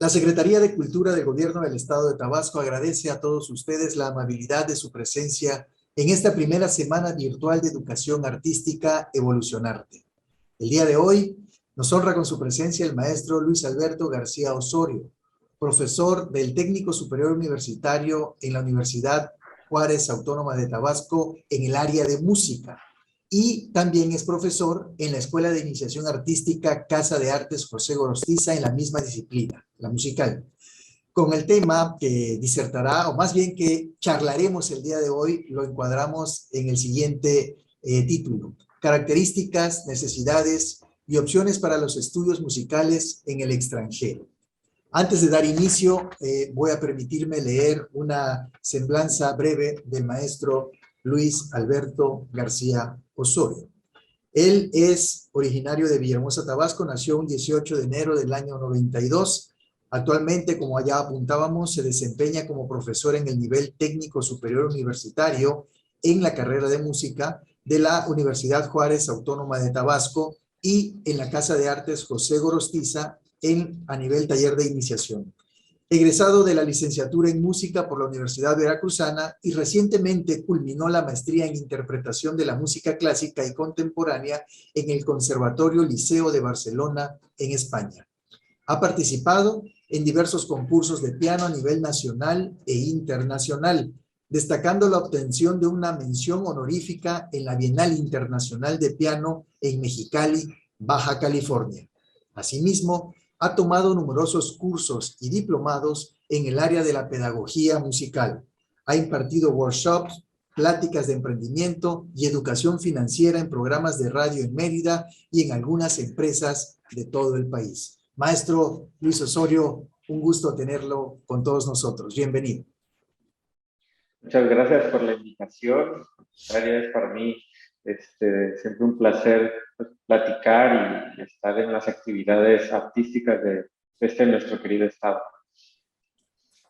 La Secretaría de Cultura del Gobierno del Estado de Tabasco agradece a todos ustedes la amabilidad de su presencia en esta primera semana virtual de educación artística Evolucionarte. El día de hoy nos honra con su presencia el maestro Luis Alberto García Osorio, profesor del Técnico Superior Universitario en la Universidad Juárez Autónoma de Tabasco en el área de música, y también es profesor en la Escuela de Iniciación Artística Casa de Artes José Gorostiza en la misma disciplina, la musical. Con el tema que disertará, o más bien que charlaremos el día de hoy, lo encuadramos en el siguiente título: Características, necesidades y opciones para los estudios musicales en el extranjero. Antes de dar inicio, voy a permitirme leer una semblanza breve del maestro Luis Alberto García Osorio. Él es originario de Villahermosa, Tabasco, nació un 18 de enero del año 92. Actualmente, como allá apuntábamos, se desempeña como profesor en el nivel técnico superior universitario en la carrera de música de la Universidad Juárez Autónoma de Tabasco y en la Casa de Artes José Gorostiza a nivel taller de iniciación. Egresado de la licenciatura en música por la Universidad Veracruzana y recientemente culminó la maestría en interpretación de la música clásica y contemporánea en el Conservatorio Liceo de Barcelona, en España. Ha participado en diversos concursos de piano a nivel nacional e internacional, destacando la obtención de una mención honorífica en la Bienal Internacional de Piano en Mexicali, Baja California. Asimismo, ha tomado numerosos cursos y diplomados en el área de la pedagogía musical. Ha impartido workshops, pláticas de emprendimiento y educación financiera en programas de radio en Mérida y en algunas empresas de todo el país. Maestro Luis Osorio, un gusto tenerlo con todos nosotros. Bienvenido. Muchas gracias por la invitación. Es para mí siempre un placer platicar y estar en las actividades artísticas de nuestro querido estado.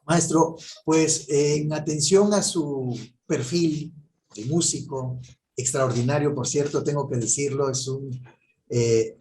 Maestro, pues en atención a su perfil de músico, extraordinario, por cierto, tengo que decirlo, es un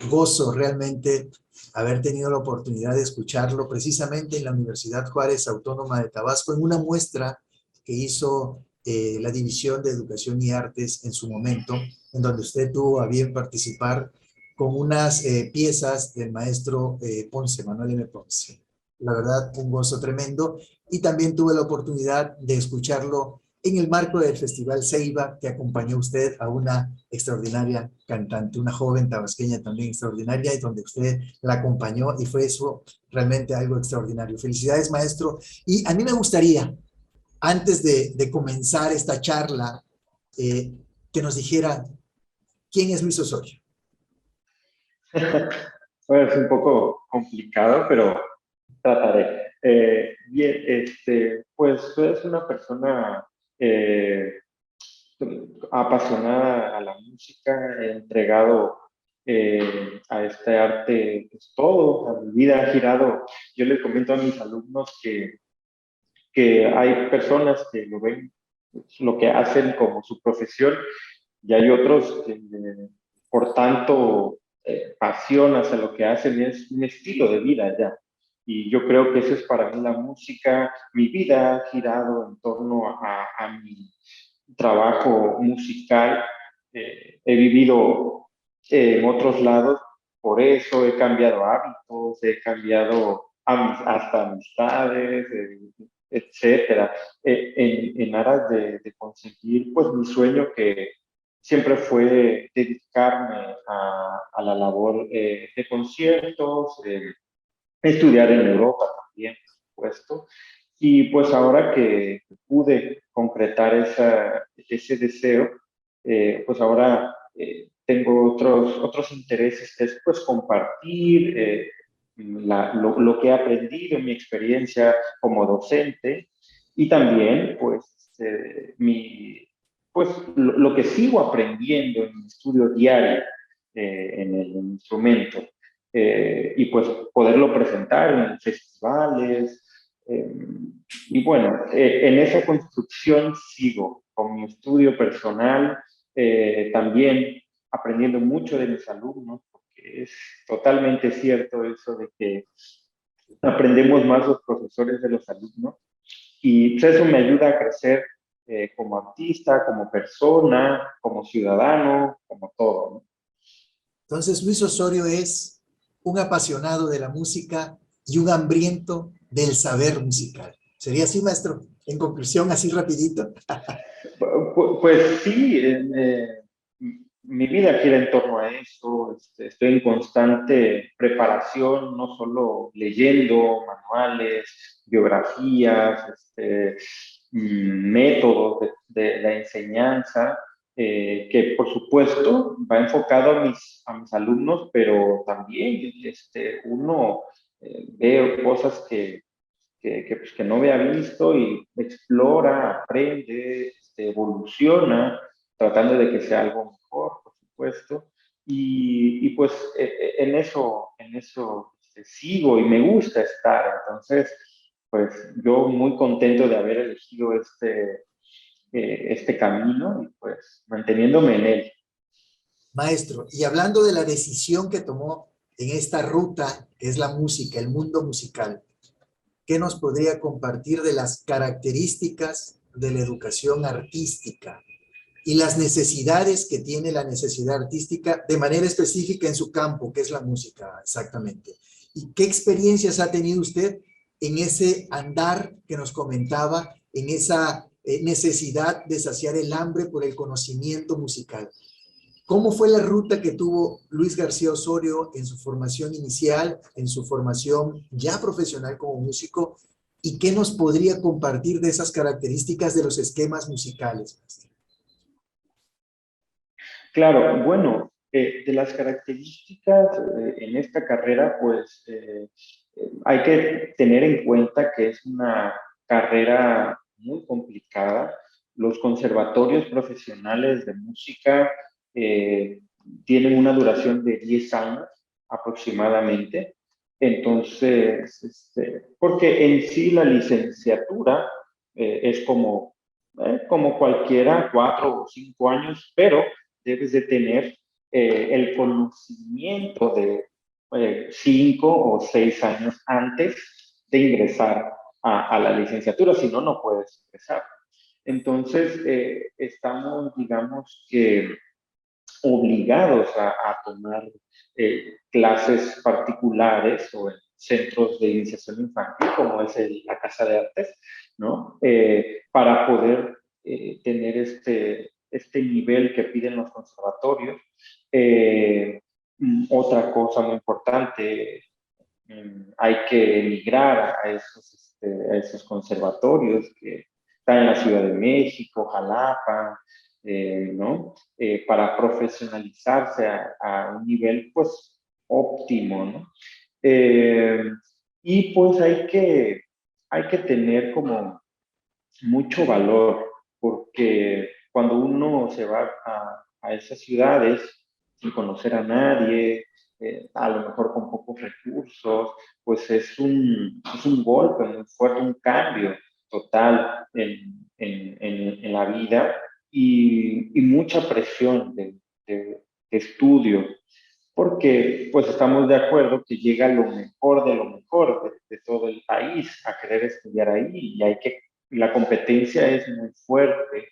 gozo realmente haber tenido la oportunidad de escucharlo precisamente en la Universidad Juárez Autónoma de Tabasco, en una muestra que hizo la División de Educación y Artes en su momento, en donde usted tuvo a bien participar con unas piezas del maestro Ponce, Manuel M. Ponce. La verdad, un gozo tremendo. Y también tuve la oportunidad de escucharlo en el marco del Festival Ceiba, que acompañó usted a una extraordinaria cantante, una joven tabasqueña también extraordinaria, y donde usted la acompañó, y fue eso realmente algo extraordinario. Felicidades, maestro. Y a mí me gustaría, antes de comenzar esta charla, que nos dijera quién es Luis Osorio. Bueno, es un poco complicado, pero trataré. Bien, pues tú eres una persona apasionada a la música, entregado a este arte, pues todo, a mi vida ha girado. Yo les comento a mis alumnos que hay personas que lo ven, lo que hacen como su profesión, y hay otros que, por tanto, pasión hacia lo que hacen, es un estilo de vida ya. Y yo creo que eso es para mí la música. Mi vida ha girado en torno a mi trabajo musical. He vivido en otros lados, por eso he cambiado hábitos, he cambiado hasta amistades, etcétera, en aras de conseguir pues mi sueño, que siempre fue dedicarme a la labor de conciertos, estudiar en Europa también, por supuesto. Y pues ahora que pude concretar ese deseo, pues ahora tengo otros intereses, que es pues compartir lo que he aprendido en mi experiencia como docente, y también pues, pues lo que sigo aprendiendo en mi estudio diario en el instrumento. Y pues poderlo presentar en festivales. Y bueno, en esa construcción sigo con mi estudio personal, también aprendiendo mucho de mis alumnos, porque es totalmente cierto eso de que aprendemos más los profesores de los alumnos y pues, eso me ayuda a crecer como artista, como persona, como ciudadano, como todo, ¿no? Entonces, Luis Osorio es un apasionado de la música y un hambriento del saber musical. ¿Sería así, maestro? En conclusión, así rapidito. Pues sí, mi vida gira en torno a eso. Estoy en constante preparación, no solo leyendo manuales, biografías, métodos de la enseñanza, que por supuesto va enfocado a mis alumnos, pero también uno ve cosas pues, que no había visto y explora, aprende, evoluciona, tratando de que sea algo mejor, por supuesto. Y pues en eso sigo y me gusta estar. Entonces, pues yo muy contento de haber elegido este camino y pues manteniéndome en él. Maestro, y hablando de la decisión que tomó en esta ruta, que es la música, el mundo musical, ¿qué nos podría compartir de las características de la educación artística y las necesidades que tiene la necesidad artística de manera específica en su campo, que es la música, exactamente? ¿Y qué experiencias ha tenido usted en ese andar que nos comentaba, en esa necesidad de saciar el hambre por el conocimiento musical? ¿Cómo fue la ruta que tuvo Luis García Osorio en su formación inicial, en su formación ya profesional como músico? ¿Y qué nos podría compartir de esas características de los esquemas musicales? Claro, bueno, de las características en esta carrera, pues hay que tener en cuenta que es una carrera muy complicada. Los conservatorios profesionales de música eh, tienen una duración de 10 años aproximadamente. Entonces, porque en sí la licenciatura es como cualquiera, 4 o 5 años, pero debes de tener el conocimiento de 5 o 6 años antes de ingresar a la licenciatura, si no, no puedes ingresar. Entonces, estamos, digamos que, obligados a tomar clases particulares o en centros de iniciación infantil, como es la Casa de Artes, ¿no? Para poder tener este nivel que piden los conservatorios. Otra cosa muy importante, hay que emigrar a esos conservatorios que están en la Ciudad de México, Jalapa, ¿no? Para profesionalizarse a un nivel, pues, óptimo, ¿no? Eh, y pues hay que tener como mucho valor, porque cuando uno se va a esas ciudades sin conocer a nadie, a lo mejor con pocos recursos, pues es un golpe muy fuerte, un cambio total en la vida y mucha presión de estudio, porque pues estamos de acuerdo que llega lo mejor de lo mejor de todo el país a querer estudiar ahí y la competencia es muy fuerte.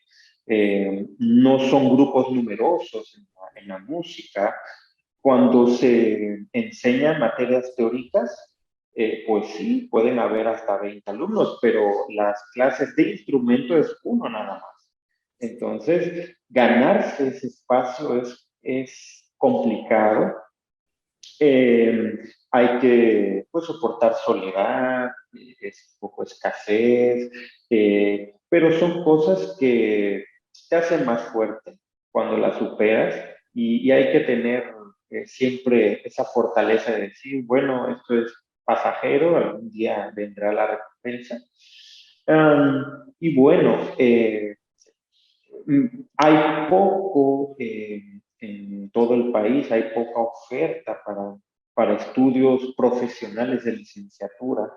No son grupos numerosos en la música. Cuando se enseñan materias teóricas, pues sí, pueden haber hasta 20 alumnos, pero las clases de instrumento es uno nada más. Entonces, ganarse ese espacio es complicado. eh, Hay que pues, soportar soledad, es un poco escasez, pero son cosas que te hacen más fuerte cuando las superas y hay que tener siempre esa fortaleza de decir, bueno, esto es pasajero, algún día vendrá la recompensa. Y bueno, hay poco en todo el país, hay poca oferta para estudios profesionales de licenciatura.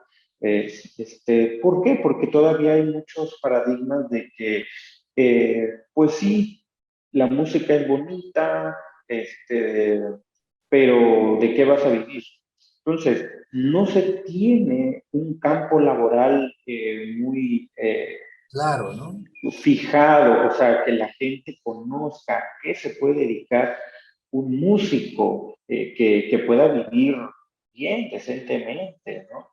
¿Por qué? Porque todavía hay muchos paradigmas de que, pues sí, la música es bonita, pero ¿de qué vas a vivir? Entonces, no se tiene un campo laboral muy Claro, ¿no? fijado, o sea, que la gente conozca a qué se puede dedicar un músico que pueda vivir bien, decentemente, ¿no?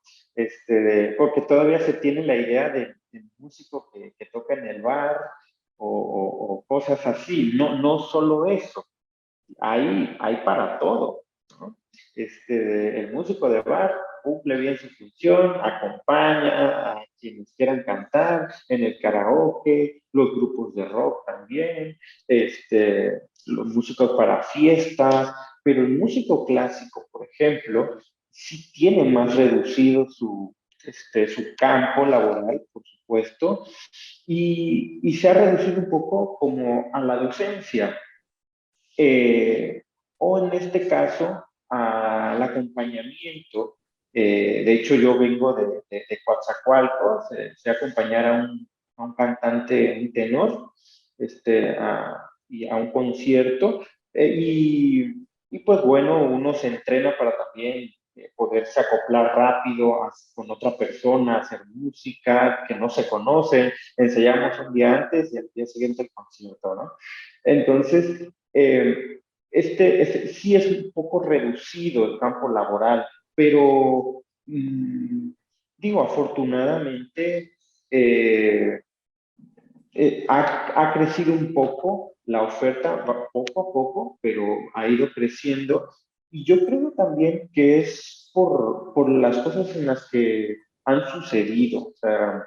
Porque todavía se tiene la idea de músico que toca en el bar o cosas así, no, no solo eso, hay para todo, ¿no? El músico de bar cumple bien su función, acompaña a quienes quieran cantar en el karaoke, los grupos de rock también, los músicos para fiestas, pero el músico clásico, por ejemplo, sí tiene más reducido su campo laboral, por supuesto, y se ha reducido un poco como a la docencia eh, o en este caso al acompañamiento. De hecho, yo vengo de Coatzacoalcos, sé acompañar a un cantante, un tenor, y a un concierto, y pues bueno, uno se entrena para también poderse acoplar rápido con otra persona, hacer música que no se conocen, ensayamos un día antes y al día siguiente el concierto, ¿no? Entonces, sí es un poco reducido el campo laboral, pero digo, afortunadamente ha crecido un poco la oferta, poco a poco, pero ha ido creciendo. Y yo creo también que es por las cosas en las que han sucedido. O sea,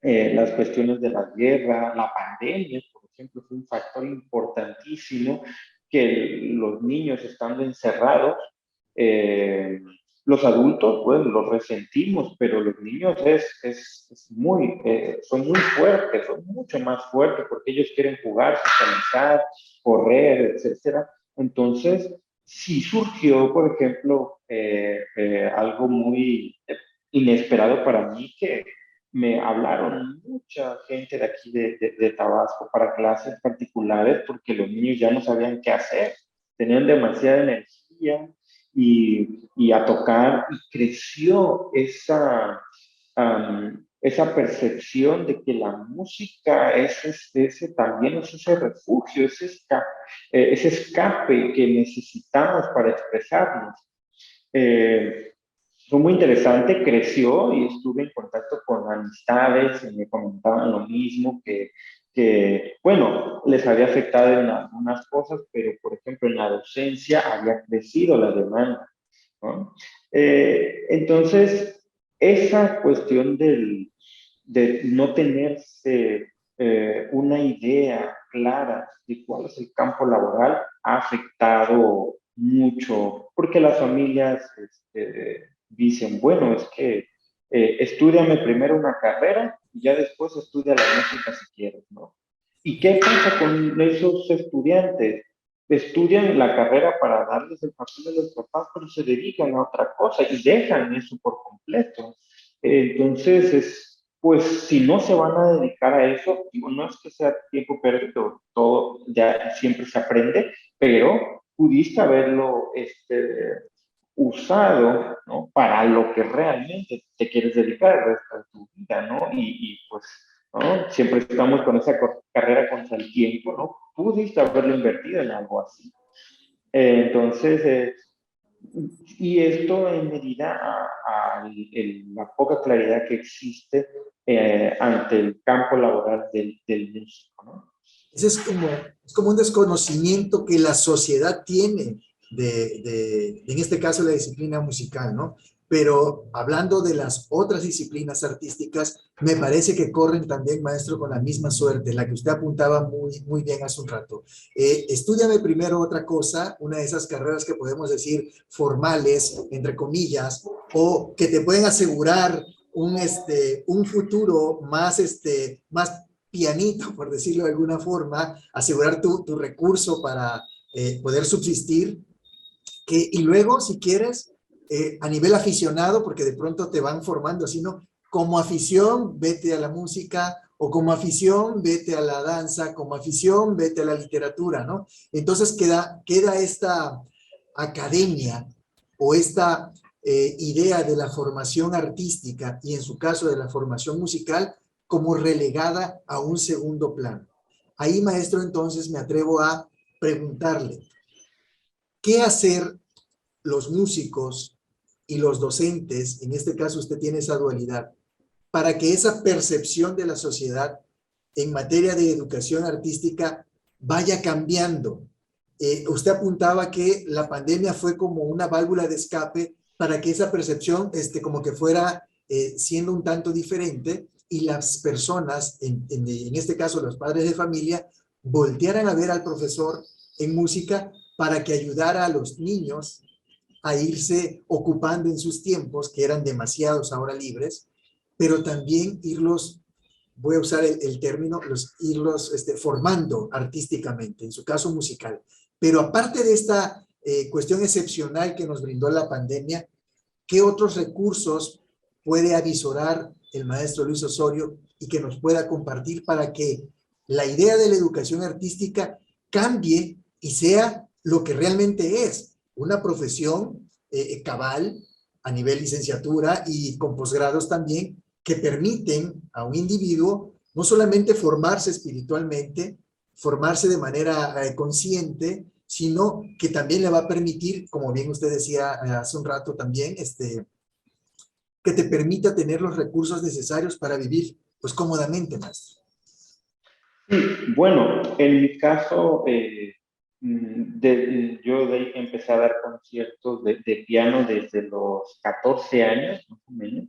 las cuestiones de la guerra, la pandemia, por ejemplo, fue un factor importantísimo que los niños estando encerrados, eh, los adultos, bueno, los resentimos, pero los niños son muy fuertes, son mucho más fuertes porque ellos quieren jugar, socializar, correr, etcétera. Entonces, sí surgió, por ejemplo, algo muy inesperado para mí que me hablaron mucha gente de aquí de Tabasco para clases particulares porque los niños ya no sabían qué hacer, tenían demasiada energía y a tocar y creció esa percepción de que la música también es ese refugio, ese escape que necesitamos para expresarnos. Eh, Fue muy interesante, creció y estuve en contacto con amistades y me comentaban lo mismo, bueno, les había afectado en algunas cosas, pero por ejemplo en la docencia había crecido la demanda, ¿no? Entonces, esa cuestión de no tenerse una idea clara de cuál es el campo laboral ha afectado mucho, porque las familias dicen, bueno, es que estudiame primero una carrera y ya después estudia la música si quieres, ¿no? ¿Y qué pasa con esos estudiantes? Estudian la carrera para darles el papel de los papás, pero se dedican a otra cosa y dejan eso por completo. Entonces, pues si no se van a dedicar a eso, digo, no es que sea tiempo perdido, todo ya siempre se aprende, pero pudiste haberlo usado, ¿no? Para lo que realmente te quieres dedicar el resto de tu vida, ¿no? Pues, ¿no? Siempre estamos con esa carrera contra el tiempo, ¿no? Pudiste haberlo invertido en algo así. Entonces, y esto en medida la poca claridad que existe ante el campo laboral del músico, ¿no? Ese es como un desconocimiento que la sociedad tiene en este caso, la disciplina musical, ¿no? Pero hablando de las otras disciplinas artísticas, me parece que corren también, maestro, con la misma suerte, la que usted apuntaba muy bien hace un rato. Estúdiame primero otra cosa, una de esas carreras que podemos decir formales, entre comillas, o que te pueden asegurar un futuro más pianito, por decirlo de alguna forma, asegurar tu recurso para poder subsistir, y luego, si quieres, a nivel aficionado, porque de pronto te van formando así, ¿no? Como afición, vete a la música, o como afición, vete a la danza, como afición, vete a la literatura, ¿no? Entonces queda esta academia o esta idea de la formación artística y en su caso de la formación musical como relegada a un segundo plano. Ahí, maestro, entonces me atrevo a preguntarle, ¿qué hacer los músicos y los docentes? En este caso usted tiene esa dualidad, para que esa percepción de la sociedad en materia de educación artística vaya cambiando. Usted apuntaba que la pandemia fue como una válvula de escape para que esa percepción como que fuera siendo un tanto diferente y las personas, en este caso los padres de familia, voltearan a ver al profesor en música para que ayudara a los niños a irse ocupando en sus tiempos, que eran demasiados ahora libres, pero también irlos, voy a usar el término, irlos formando artísticamente, en su caso musical. Pero aparte de esta cuestión excepcional que nos brindó la pandemia, ¿qué otros recursos puede avisorar el maestro Luis Osorio y que nos pueda compartir para que la idea de la educación artística cambie y sea lo que realmente es, una profesión cabal a nivel licenciatura y con posgrados también, que permiten a un individuo no solamente formarse espiritualmente, formarse de manera consciente, sino que también le va a permitir, como bien usted decía hace un rato también, que te permita tener los recursos necesarios para vivir pues cómodamente, maestro. Sí, bueno, en mi caso, empecé a dar conciertos de piano desde los 14 años, más o menos,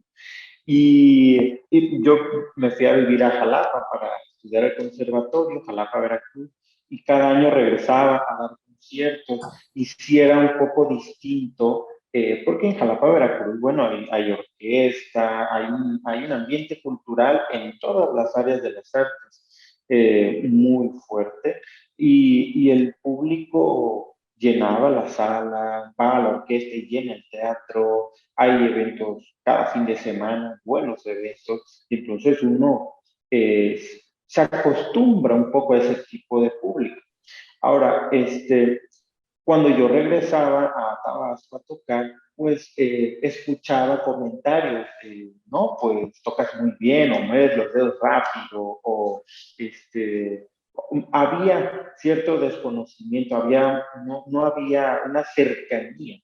y yo me fui a vivir a Jalapa para estudiar el conservatorio, Jalapa, Veracruz, y cada año regresaba a dar conciertos, y sí era un poco distinto, porque en Jalapa, Veracruz, bueno, hay orquesta, hay un ambiente cultural en todas las áreas de las artes, muy fuerte, y el público llenaba la sala, va a la orquesta y llena el teatro, hay eventos cada fin de semana, buenos eventos, entonces uno eh, se acostumbra un poco a ese tipo de público. Ahora, cuando yo regresaba a Tabasco a tocar, pues escuchaba comentarios, no, pues tocas muy bien, o mueves los dedos rápido, o había cierto desconocimiento, no había una cercanía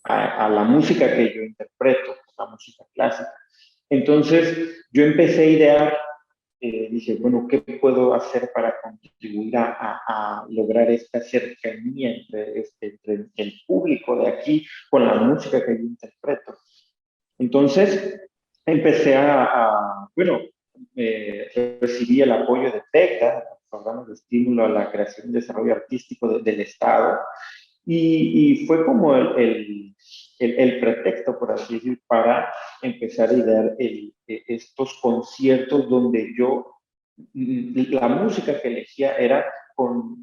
a la música que yo interpreto, la música clásica. Entonces yo empecé a idear, dije, bueno, ¿qué puedo hacer para contribuir a lograr esta cercanía entre el público de aquí con la música que yo interpreto? Entonces empecé bueno, recibí el apoyo de PECA, programas de estímulo a la creación y desarrollo artístico del Estado, y fue como el pretexto, por así decir, para empezar a idear estos conciertos donde la música que elegía era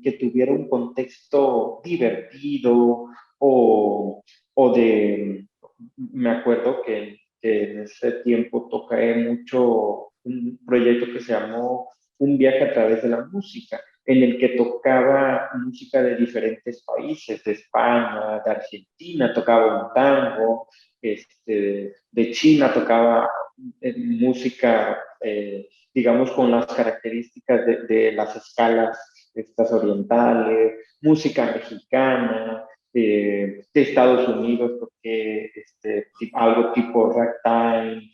que tuviera un contexto divertido me acuerdo que en ese tiempo toqué mucho un proyecto que se llamó Un viaje a través de la música, en el que tocaba música de diferentes países, de España, de Argentina, tocaba un tango, de China tocaba música, digamos, con las características de las escalas estas orientales, música mexicana, de Estados Unidos, porque algo tipo ragtime,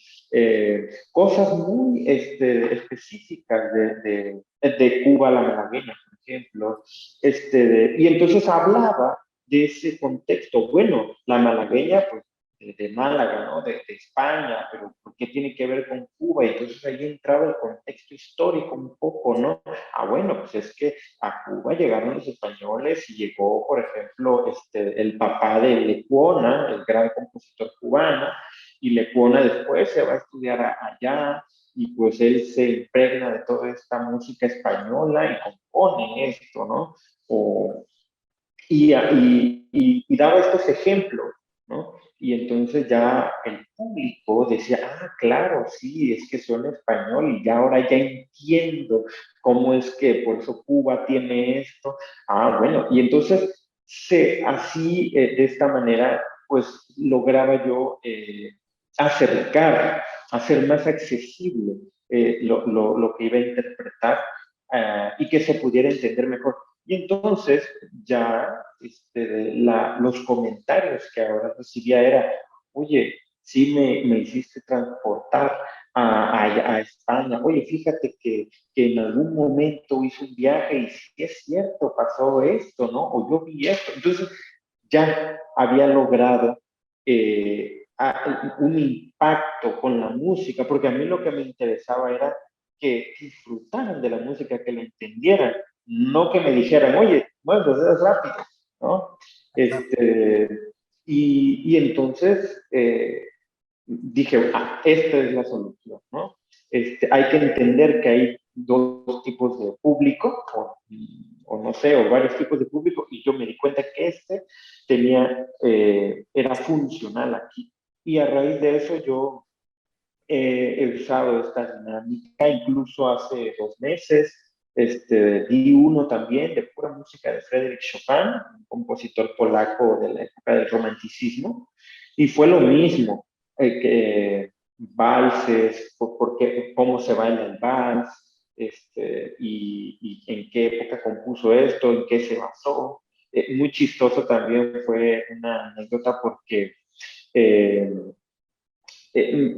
cosas muy específicas de Cuba, la malagueña, por ejemplo. Y entonces hablaba de ese contexto. Bueno, la malagueña, pues, de Málaga, ¿no? De España, pero ¿por qué tiene que ver con Cuba? Y entonces ahí entraba el contexto histórico un poco, ¿no? Bueno, pues es que a Cuba llegaron los españoles y llegó, por ejemplo, el papá de Lecuona, el gran compositor cubano, y Lecuona después se va a estudiar allá, y pues él se impregna de toda esta música española y compone esto, ¿no? Y daba estos ejemplos, ¿no? Y entonces ya el público decía, claro, sí, es que son español y ya ahora ya entiendo cómo es que por eso Cuba tiene esto. Bueno, y entonces así, de esta manera, pues lograba yo acercar, hacer más accesible lo que iba a interpretar y que se pudiera entender mejor. Y entonces ya los comentarios que ahora recibía era, oye, sí me hiciste transportar a España. Oye, fíjate que en algún momento hice un viaje y sí es cierto, pasó esto, ¿no? O yo vi esto. Entonces ya había logrado un impacto con la música, porque a mí lo que me interesaba era que disfrutaran de la música, que la entendieran, no que me dijeran, oye, bueno, los dedos rápido, ¿no? Y entonces dije, esta es la solución, ¿no? Hay que entender que hay dos tipos de público, o no sé, o varios tipos de público, y yo me di cuenta que era funcional aquí. Y a raíz de eso yo he usado esta dinámica, incluso hace 2 meses, di uno también de pura música de Frédéric Chopin, un compositor polaco de la época del romanticismo, y fue lo mismo, que valses, porque, cómo se baila el vals, y en qué época compuso esto, en qué se basó. Muy chistoso también fue una anécdota porque eh,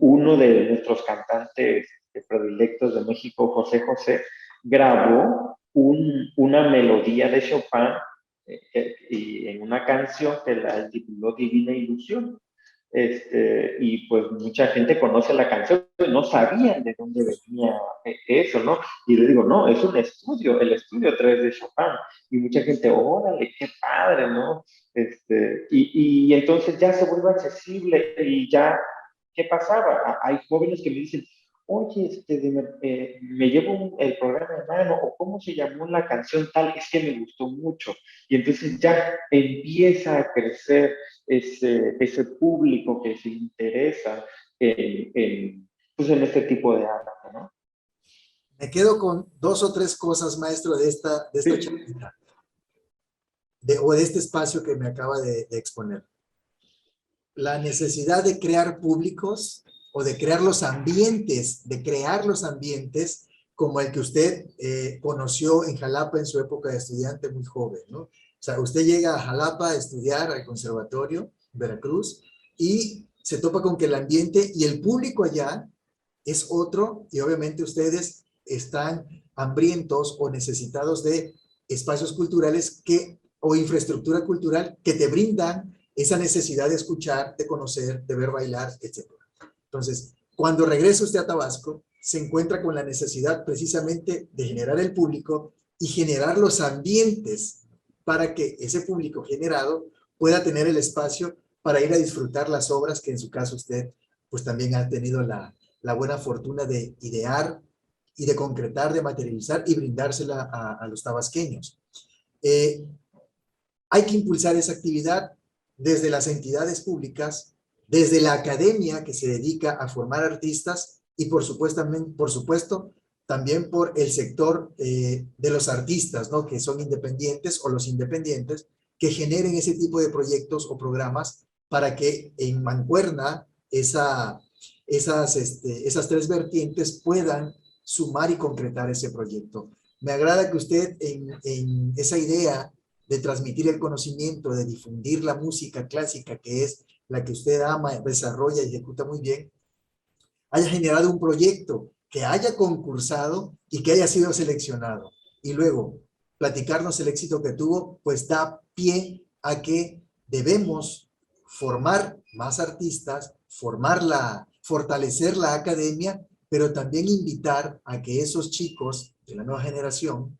uno de nuestros cantantes predilectos de México, José José, grabó una melodía de Chopin y en una canción que la tituló Divina Ilusión. Y pues mucha gente conoce la canción, no sabían de dónde venía eso, ¿no? Y le digo, no, es un estudio, el estudio 3 de Chopin. Y mucha gente, órale, qué padre, ¿no? Y entonces ya se vuelve accesible y ya, ¿qué pasaba? Hay jóvenes que me dicen, oye, me llevo el programa de mano, o cómo se llamó la canción tal, es que me gustó mucho. Y entonces ya empieza a crecer ese público que se interesa pues en este tipo de arte, ¿no? Me quedo con 2 o 3 cosas, maestro, de esta Sí, charla, o de este espacio que me acaba de exponer. La necesidad de crear públicos o de crear los ambientes, como el que usted conoció en Jalapa en su época de estudiante muy joven, ¿no? O sea, usted llega a Jalapa a estudiar al conservatorio, Veracruz, y se topa con que el ambiente y el público allá es otro, y obviamente ustedes están hambrientos o necesitados de espacios culturales o infraestructura cultural que te brindan esa necesidad de escuchar, de conocer, de ver bailar, etc. Entonces, cuando regresa usted a Tabasco, se encuentra con la necesidad precisamente de generar el público y generar los ambientes para que ese público generado pueda tener el espacio para ir a disfrutar las obras que en su caso usted pues también ha tenido la buena fortuna de idear y de concretar, de materializar y brindársela a los tabasqueños. Eh, Hay que impulsar esa actividad desde las entidades públicas, desde la academia que se dedica a formar artistas y por supuesto también por el sector de los artistas, ¿no? Que son independientes o los independientes que generen ese tipo de proyectos o programas para que en mancuerna esas 3 vertientes puedan sumar y concretar ese proyecto. Me agrada que usted en esa idea de transmitir el conocimiento, de difundir la música clásica, que es la que usted ama, desarrolla y ejecuta muy bien, haya generado un proyecto, que haya concursado y que haya sido seleccionado. Y luego, platicarnos el éxito que tuvo, pues da pie a que debemos formar más artistas, fortalecer la academia, pero también invitar a que esos chicos de la nueva generación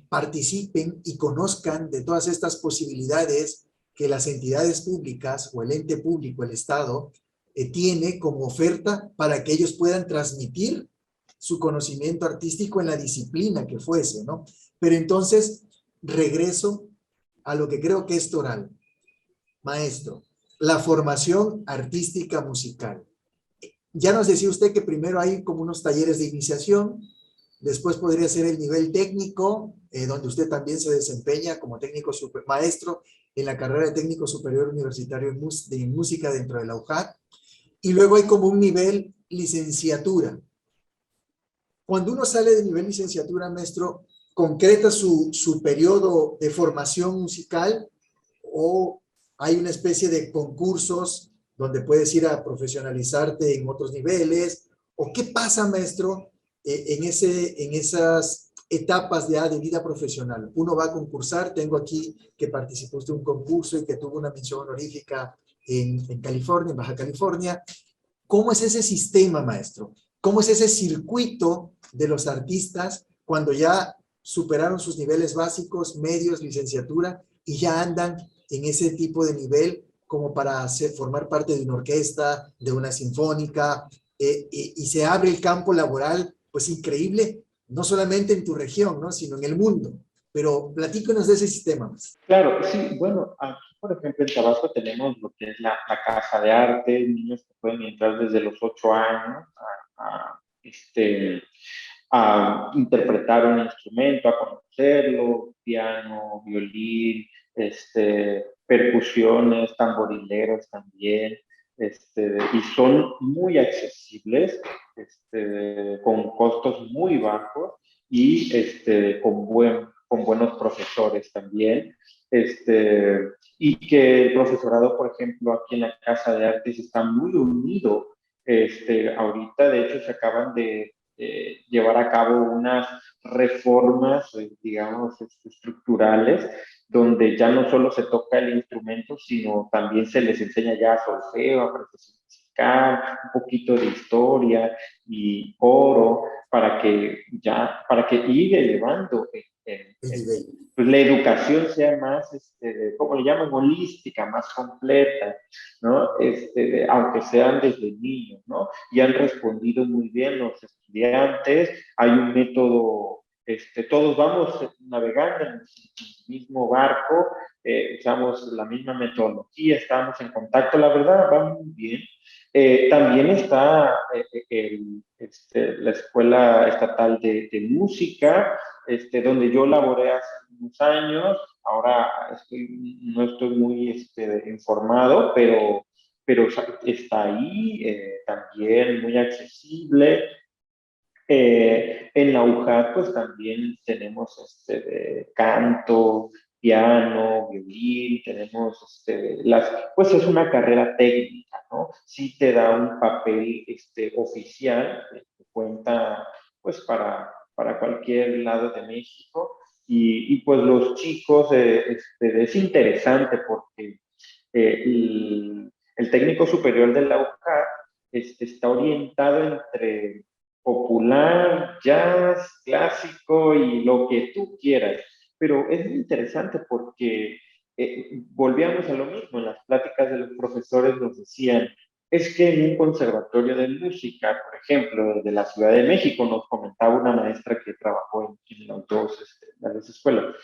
participen y conozcan de todas estas posibilidades que las entidades públicas o el ente público, el Estado, tiene como oferta para que ellos puedan transmitir su conocimiento artístico en la disciplina que fuese, ¿no? Pero entonces, regreso a lo que creo que es toral. Maestro, la formación artística musical. Ya nos decía usted que primero hay como unos talleres de iniciación, Después podría ser el nivel técnico, donde usted también se desempeña como técnico maestro en la carrera de técnico superior universitario de música dentro de la UJAT. Y luego hay como un nivel licenciatura. Cuando uno sale de nivel licenciatura, maestro, ¿concreta su periodo de formación musical o hay una especie de concursos donde puedes ir a profesionalizarte en otros niveles? ¿O qué pasa, maestro, en esas etapas ya de vida profesional? Uno va a concursar, tengo aquí que participó usted en un concurso y que tuvo una mención honorífica en California, en Baja California. ¿Cómo es ese sistema, maestro? ¿Cómo es ese circuito de los artistas cuando ya superaron sus niveles básicos, medios, licenciatura y ya andan en ese tipo de nivel como para formar parte de una orquesta, de una sinfónica, y se abre el campo laboral, pues increíble, no solamente en tu región, ¿no? Sino en el mundo. Pero platícanos de ese sistema. Claro, sí, bueno, aquí por ejemplo en Tabasco tenemos lo que es la Casa de Arte, niños que pueden entrar desde los 8 años a interpretar un instrumento, a conocerlo, piano, violín, percusiones, tamborileros también, y son muy accesibles, con costos muy bajos y con buenos profesores también. Y que el profesorado, por ejemplo, aquí en la Casa de Artes está muy unido. Ahorita, de hecho, se acaban de llevar a cabo unas reformas, digamos, estructurales, donde ya no solo se toca el instrumento, sino también se les enseña ya solfeo, apreciación musical, un poquito de historia y coro, para que ir elevando El nivel. pues la educación sea más, ¿cómo le llaman? Holística, más completa, ¿no? Aunque sean desde niños, ¿no? Y han respondido muy bien los estudiantes, hay un método, todos vamos navegando en el mismo barco, usamos la misma metodología, estamos en contacto, la verdad va muy bien. También está la Escuela Estatal de Música, donde yo laboré hace unos años, ahora no estoy muy informado, pero está ahí, también muy accesible. En la UJAT, pues también tenemos de canto, piano, violín, tenemos pues es una carrera técnica, ¿no? Sí te da un papel oficial que cuenta pues para cualquier lado de México y pues los chicos es interesante porque el técnico superior de la UJAT está orientado entre popular, jazz, clásico y lo que tú quieras. Pero es muy interesante porque volvíamos a lo mismo, en las pláticas de los profesores nos decían, es que en un conservatorio de música, por ejemplo, de la Ciudad de México, nos comentaba una maestra que trabajó en las dos escuelas,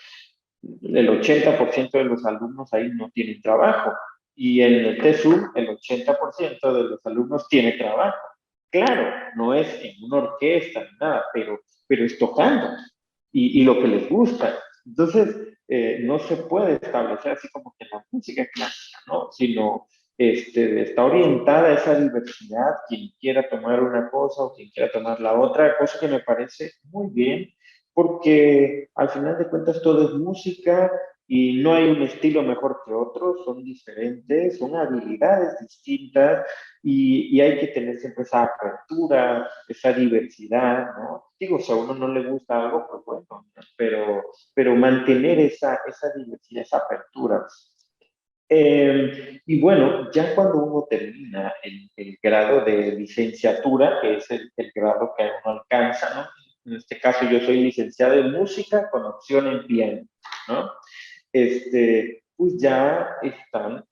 el 80% de los alumnos ahí no tienen trabajo y en el TESUM el 80% de los alumnos tiene trabajo. Claro, no es en una orquesta ni nada, pero es tocando y lo que les gusta. Entonces, no se puede establecer así como que la música clásica, ¿no? Sino está orientada a esa diversidad, quien quiera tomar una cosa o quien quiera tomar la otra, cosa que me parece muy bien, porque al final de cuentas todo es música y no hay un estilo mejor que otro, son diferentes, son habilidades distintas y hay que tener siempre esa apertura, esa diversidad, ¿no? Digo, si a uno no le gusta algo, pues bueno, ¿no? pero mantener esa diversidad, esa apertura. Y bueno, ya cuando uno termina el grado de licenciatura, que es el grado que uno alcanza, ¿no? En este caso yo soy licenciado en música con opción en piano, ¿no? Pues ya están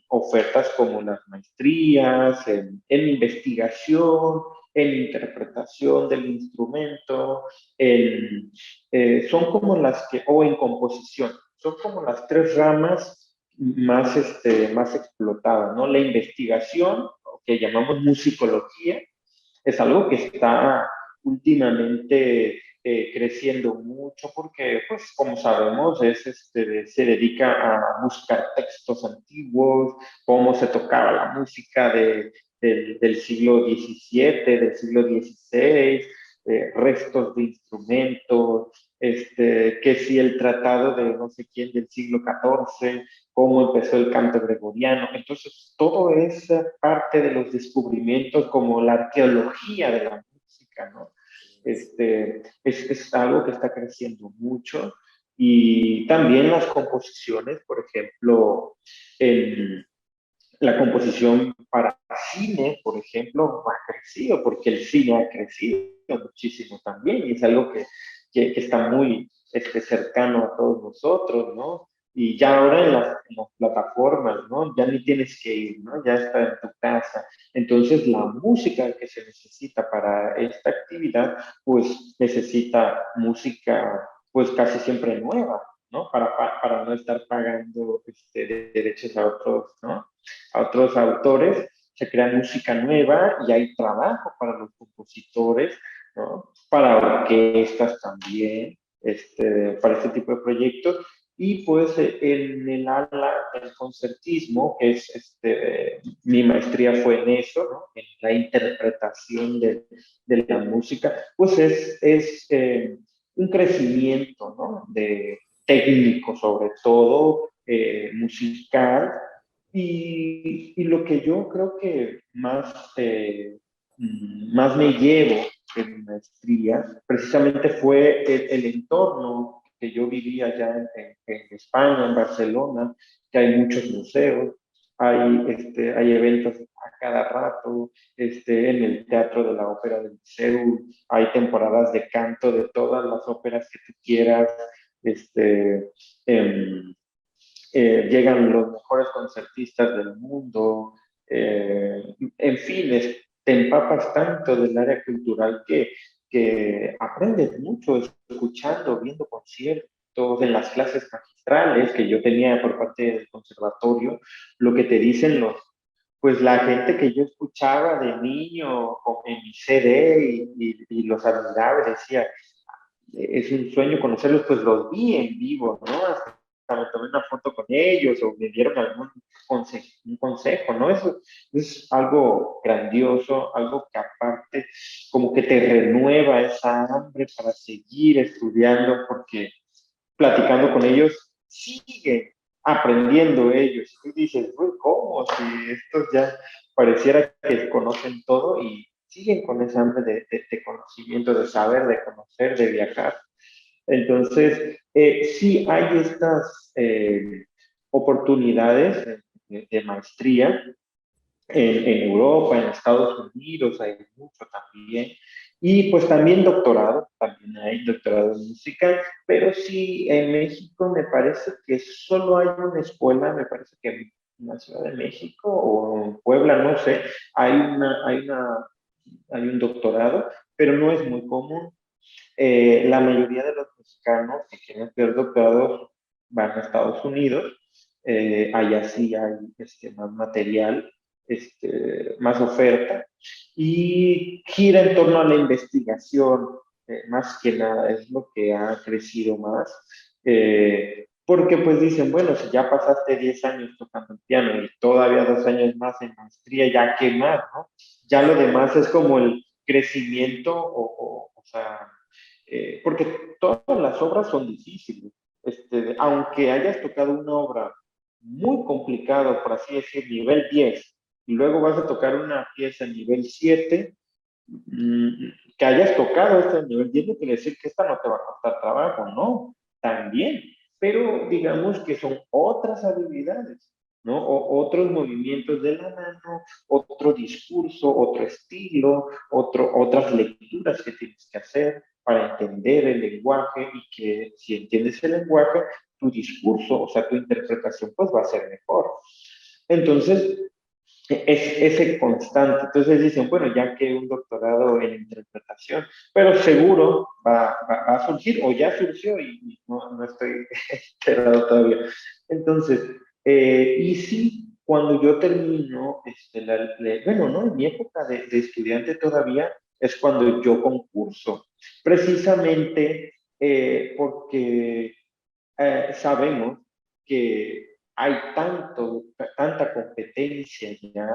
ofertas como las maestrías, en investigación, en interpretación del instrumento, son como las que, o en composición, son como las tres ramas más, más explotadas, ¿no? La investigación, que llamamos musicología, es algo que está últimamente creciendo mucho porque, pues, como sabemos, se dedica a buscar textos antiguos, cómo se tocaba la música del siglo XVII, del siglo XVI, restos de instrumentos, que si el tratado de no sé quién del siglo XIV, cómo empezó el canto gregoriano. Entonces, todo es parte de los descubrimientos como la arqueología de la música, ¿no? Es algo que está creciendo mucho y también las composiciones, por ejemplo, en la composición para cine, por ejemplo, ha crecido porque el cine ha crecido muchísimo también y es algo que está muy cercano a todos nosotros, ¿no? Y ya ahora en las plataformas, ¿no? Ya ni tienes que ir, ¿no? Ya está en tu casa. Entonces, la música que se necesita para esta actividad, pues necesita música, pues casi siempre nueva, ¿no? Para no estar pagando derechos a otros, ¿no? A otros autores, se crea música nueva y hay trabajo para los compositores, ¿no? Para orquestas también, para este tipo de proyectos. Y pues en el ala del concertismo, que es mi maestría fue en eso, ¿no? En la interpretación de la música, pues es un crecimiento, ¿no? De técnico sobre todo, musical, y lo que yo creo que más me llevo en mi maestría, precisamente fue el entorno que yo vivía allá en España, en Barcelona, que hay muchos museos, hay eventos a cada rato, en el Teatro de la Ópera del Liceu, hay temporadas de canto de todas las óperas que tú quieras, em, llegan los mejores concertistas del mundo, en fin, te empapas tanto del área cultural que aprendes mucho escuchando, viendo conciertos, en las clases magistrales que yo tenía por parte del conservatorio, lo que te dicen pues la gente que yo escuchaba de niño en mi CD y los admiraba y decía, es un sueño conocerlos, pues los vi en vivo, ¿no? Hasta me tomé una foto con ellos o me dieron un consejo, ¿no? Eso es algo grandioso, algo que aparte como que te renueva esa hambre para seguir estudiando, porque platicando con ellos siguen aprendiendo ellos. Y tú dices, uy, ¿cómo? Si estos ya pareciera que conocen todo y siguen con esa hambre de conocimiento, de saber, de conocer, de viajar. Entonces, sí hay estas oportunidades de maestría en Europa, en Estados Unidos, hay mucho también. Y pues también hay doctorado en música, pero sí en México me parece que solo hay una escuela, me parece que en la Ciudad de México o en Puebla, no sé, hay un doctorado, pero no es muy común. La mayoría de los mexicanos que quieren estudiar doctorado van a Estados Unidos, allá sí hay más material, más oferta, y gira en torno a la investigación, más que nada, es lo que ha crecido más, porque pues dicen, bueno, si ya pasaste 10 años tocando el piano y todavía 2 años más en maestría, ya qué más, ¿no? Ya lo demás es como el crecimiento o sea, porque todas las obras son difíciles. Aunque hayas tocado una obra muy complicada, por así decir, nivel 10, y luego vas a tocar una pieza en nivel 7, que hayas tocado esta en nivel 10 no quiere decir que esta no te va a costar trabajo, no, también, pero digamos que son otras habilidades, ¿no? Otros movimientos de la mano, otro discurso, otro estilo, otras lecturas que tienes que hacer para entender el lenguaje y que si entiendes el lenguaje, tu discurso, o sea, tu interpretación, pues va a ser mejor. Entonces, es ese constante. Entonces dicen, bueno, ya que un doctorado en interpretación, pero seguro va a surgir o ya surgió y no estoy enterado todavía. Entonces, y sí, cuando yo termino, bueno, ¿no? En mi época de estudiante todavía es cuando yo concurso, precisamente porque sabemos que hay tanta competencia ya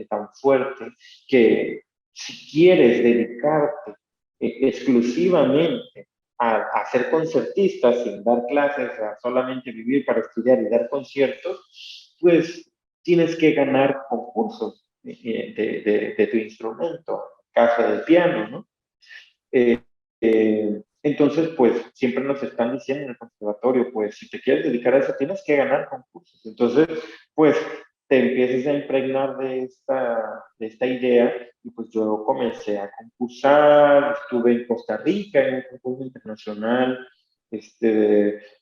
tan fuerte que si quieres dedicarte exclusivamente a ser concertista sin dar clases, a solamente vivir para estudiar y dar conciertos, pues tienes que ganar concursos de tu instrumento, caso del piano, ¿no? Eh, entonces, pues siempre nos están diciendo en el conservatorio, pues si te quieres dedicar a eso, tienes que ganar concursos. Entonces, pues te empiezas a impregnar de esta idea y pues yo comencé a concursar, estuve en Costa Rica en un concurso internacional,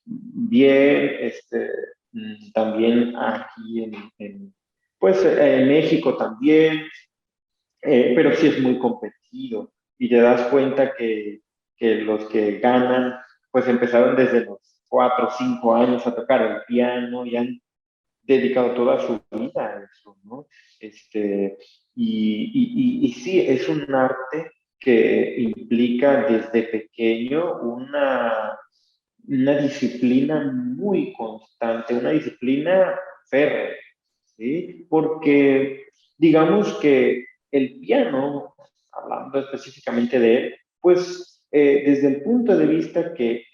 bien, también aquí pues en México también, pero sí es muy competido y te das cuenta que los que ganan, pues empezaron desde los 4 o 5 años a tocar el piano y han dedicado toda su vida a eso, ¿no? Y sí, es un arte que implica desde pequeño una disciplina muy constante, una disciplina férrea, ¿sí? Porque digamos que el piano, hablando específicamente de él, pues desde el punto de vista que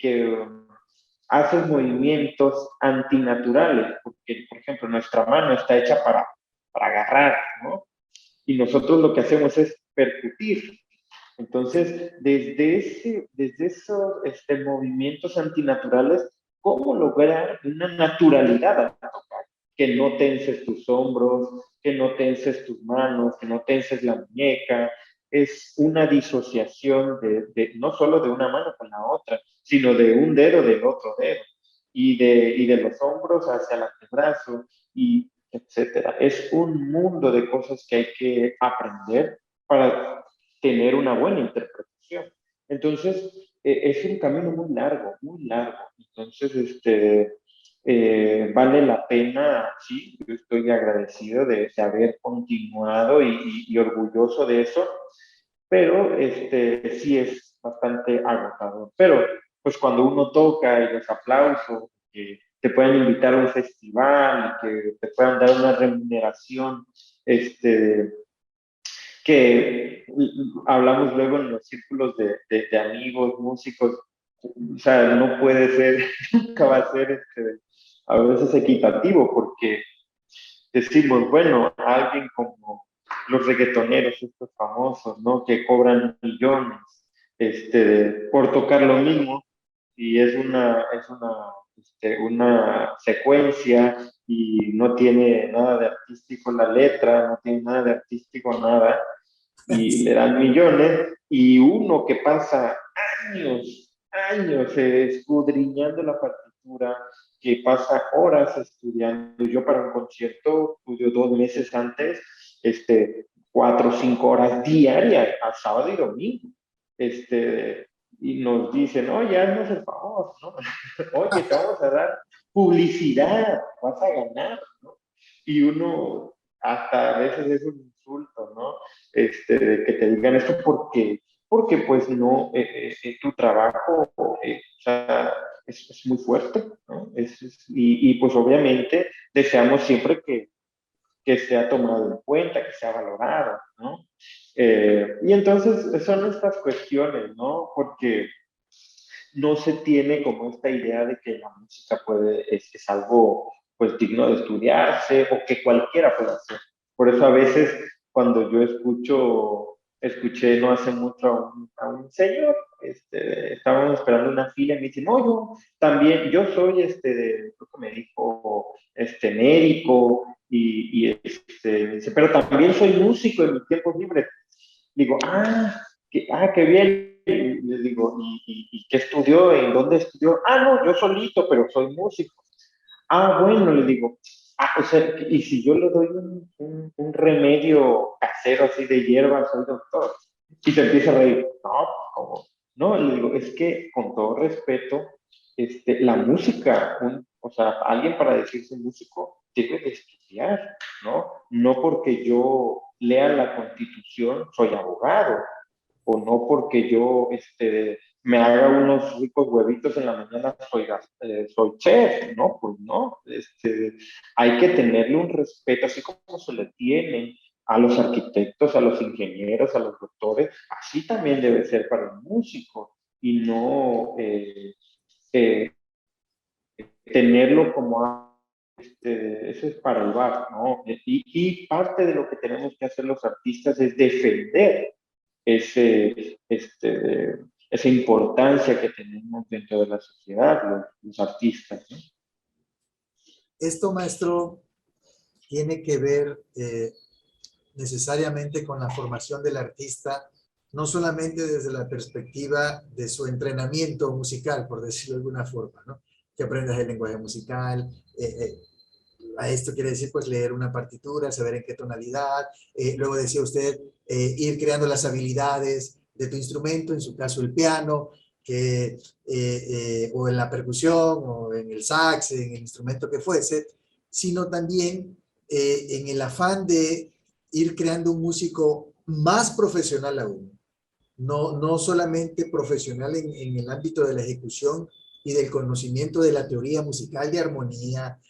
haces movimientos antinaturales, porque, por ejemplo, nuestra mano está hecha para agarrar, ¿no? Y nosotros lo que hacemos es percutir. Entonces, desde esos movimientos antinaturales, ¿cómo lograr una naturalidad al tocar? Que no tenses tus hombros, que no tenses tus manos, que no tenses la muñeca. Es una disociación no solo de una mano con la otra, sino de un dedo del otro dedo y de los hombros hacia el antebrazo y etcétera. Es un mundo de cosas que hay que aprender para tener una buena interpretación. Entonces, es un camino muy largo, muy largo. Entonces, vale la pena, sí, yo estoy agradecido de haber continuado y orgulloso de eso, pero sí es bastante agotador. Pero, pues cuando uno toca y los aplausos, que te pueden invitar a un festival y que te puedan dar una remuneración, que hablamos luego en los círculos de amigos, músicos, o sea, no puede ser, nunca va a ser a veces equitativo, porque decimos, bueno, alguien como los reggaetoneros, estos famosos, ¿no? Que cobran millones por tocar lo mismo, y es una secuencia y no tiene nada de artístico la letra, no tiene nada de artístico nada, y le dan millones, y uno que pasa años escudriñando la partitura, que pasa horas estudiando. Yo para un concierto estudio 2 meses antes, 4 o 5 horas diarias, a sábado y domingo. Y nos dicen, oye, haznos el favor, ¿no? Oye, te vamos a dar publicidad, vas a ganar, ¿no? Y uno hasta a veces es un insulto, ¿no? Que te digan esto porque pues no, tu trabajo, o sea, es muy fuerte, ¿no? Y pues obviamente deseamos siempre que sea tomado en cuenta, que sea valorado, ¿no? Y entonces son estas cuestiones, ¿no? Porque no se tiene como esta idea de que la música es algo pues digno de estudiarse o que cualquiera puede hacer. Por eso a veces cuando yo escuché no hace mucho a un señor, estábamos esperando una fila y me dice, no, yo también, yo soy, creo que me dijo, médico me dice, pero también soy músico en mis tiempos libres. Digo, qué bien. Y les digo, ¿y qué estudió? ¿En dónde estudió? No, yo solito, pero soy músico. Bueno, le digo, o sea, y si yo le doy un remedio casero así de hierba, soy doctor. Y se empieza a reír. No, ¿cómo? No, le digo, es que con todo respeto, la música, o sea, alguien para decirse músico debe de estudiar, ¿no? No porque yo lea la Constitución, soy abogado. o no porque yo me haga unos ricos huevitos en la mañana, soy chef, ¿no? Pues no, hay que tenerle un respeto, así como se le tiene a los arquitectos, a los ingenieros, a los doctores, así también debe ser para el músico, y no eh, tenerlo como eso es para el bar, ¿no? Y parte de lo que tenemos que hacer los artistas es defender esa importancia que tenemos dentro de la sociedad, los artistas, ¿no? Esto, maestro, tiene que ver necesariamente con la formación del artista, no solamente desde la perspectiva de su entrenamiento musical, por decirlo de alguna forma, ¿no? Que aprendas el lenguaje musical, a esto quiere decir pues leer una partitura, saber en qué tonalidad, luego decía usted, ir creando las habilidades de tu instrumento, en su caso el piano, o en la percusión, o en el sax, en el instrumento que fuese, sino también en el afán de ir creando un músico más profesional aún. No solamente profesional en el ámbito de la ejecución y del conocimiento de la teoría musical de armonía,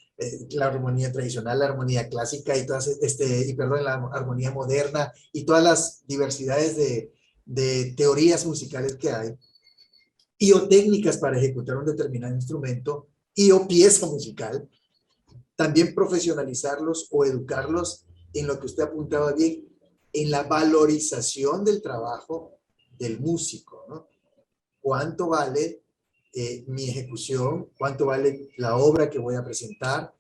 la armonía tradicional, la armonía clásica y todas, perdón, la armonía moderna y todas las diversidades de teorías musicales que hay, y o técnicas para ejecutar un determinado instrumento, y o pieza musical, también profesionalizarlos o educarlos en lo que usted apuntaba bien, en la valorización del trabajo del músico, ¿no? ¿Cuánto vale mi ejecución? ¿Cuánto vale la obra que voy a presentar?